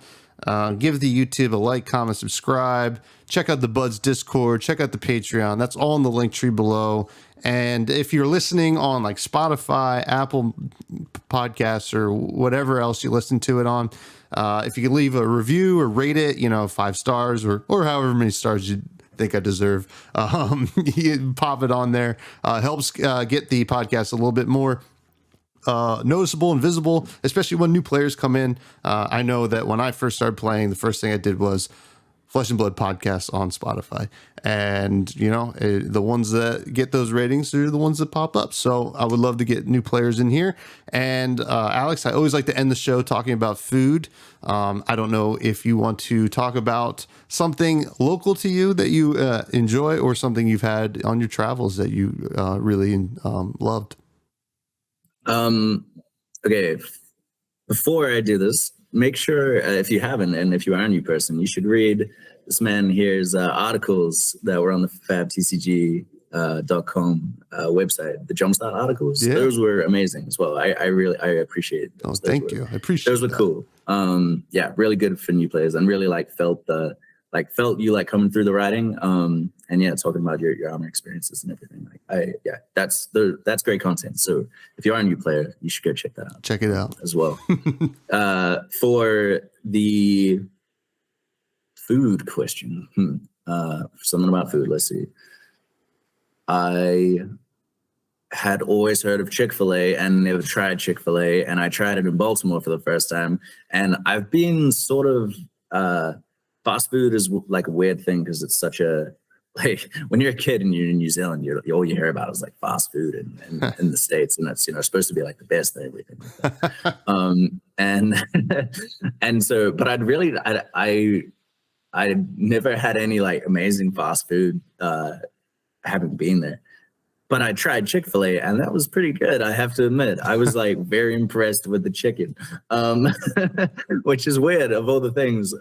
Give the YouTube a like, comment, subscribe. Check out the Buds Discord. Check out the Patreon. That's all in the link tree below. And if you're listening on like Spotify, Apple Podcasts, or whatever else you listen to it on, if you could leave a review or rate it, 5 stars or however many stars you think I deserve, you pop it on there. Helps get the podcast a little bit more noticeable and visible, especially when new players come in. I know that when I first started playing, the first thing I did was Flesh and Blood podcast on Spotify, and the ones that get those ratings are the ones that pop up. So I would love to get new players in here. And Alex, I always like to end the show talking about food. I don't know if you want to talk about something local to you that you enjoy, or something you've had on your travels that you really loved. Okay, before I do this, make sure, if you haven't, and if you are a new person, you should read this man here's articles that were on the Fabtcg.com website, the Jumpstart articles. Yeah. Those were amazing as well. I appreciate those. Thank you. I appreciate those. Were cool. Yeah, really good for new players, and really felt you coming through the writing. And yeah, talking about your armor experiences and everything. That's great content. So if you are a new player, you should go check that out. Check it out as well. For the food question, something about food. Let's see. I had always heard of Chick-fil-A and never tried Chick-fil-A, and I tried it in Baltimore for the first time. And I've been sort of fast food is like a weird thing because it's such a, like, when you're a kid and you're in New Zealand, all you hear about is like fast food in the States, and that's supposed to be like the best and everything like that. And so, but I never had any like amazing fast food having been there. But I tried Chick-fil-A, and that was pretty good, I have to admit. I was like very impressed with the chicken, which is weird of all the things.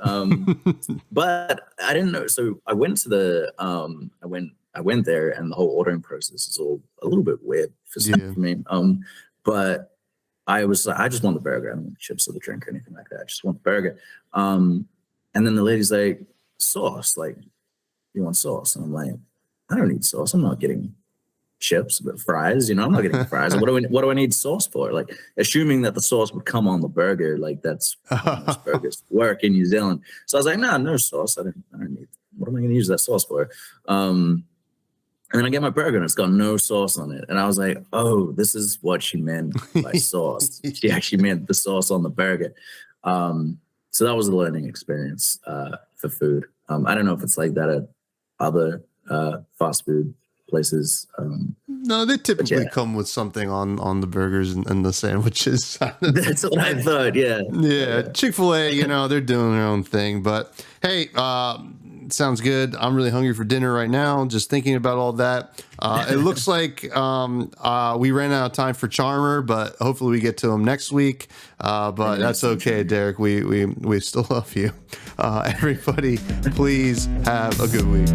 But I didn't know. So I went to the I went there, and the whole ordering process is all a little bit weird for me. But I just want the burger. I don't want chips or the drink or anything like that. I just want the burger. And then the lady's like, sauce, like, you want sauce? And I'm like, I don't need sauce. I'm not getting chips, but fries, I'm not getting fries. What do I need sauce for? Like, assuming that the sauce would come on the burger, like that's how most burgers work in New Zealand. So I was like, no sauce. I don't need. What am I going to use that sauce for? And then I get my burger and it's got no sauce on it, and I was like, oh, this is what she meant by sauce. She actually meant the sauce on the burger. So that was a learning experience for food. I don't know if it's like that at other fast food places. No, they typically come with something on the burgers and the sandwiches. That's what I thought. Yeah. Chick-fil-A, they're doing their own thing, but hey, sounds good. I'm really hungry for dinner right now, just thinking about all that. It looks like we ran out of time for Charmer, but hopefully we get to him next week. But that's okay, Derek. We still love you. Everybody, please have a good week.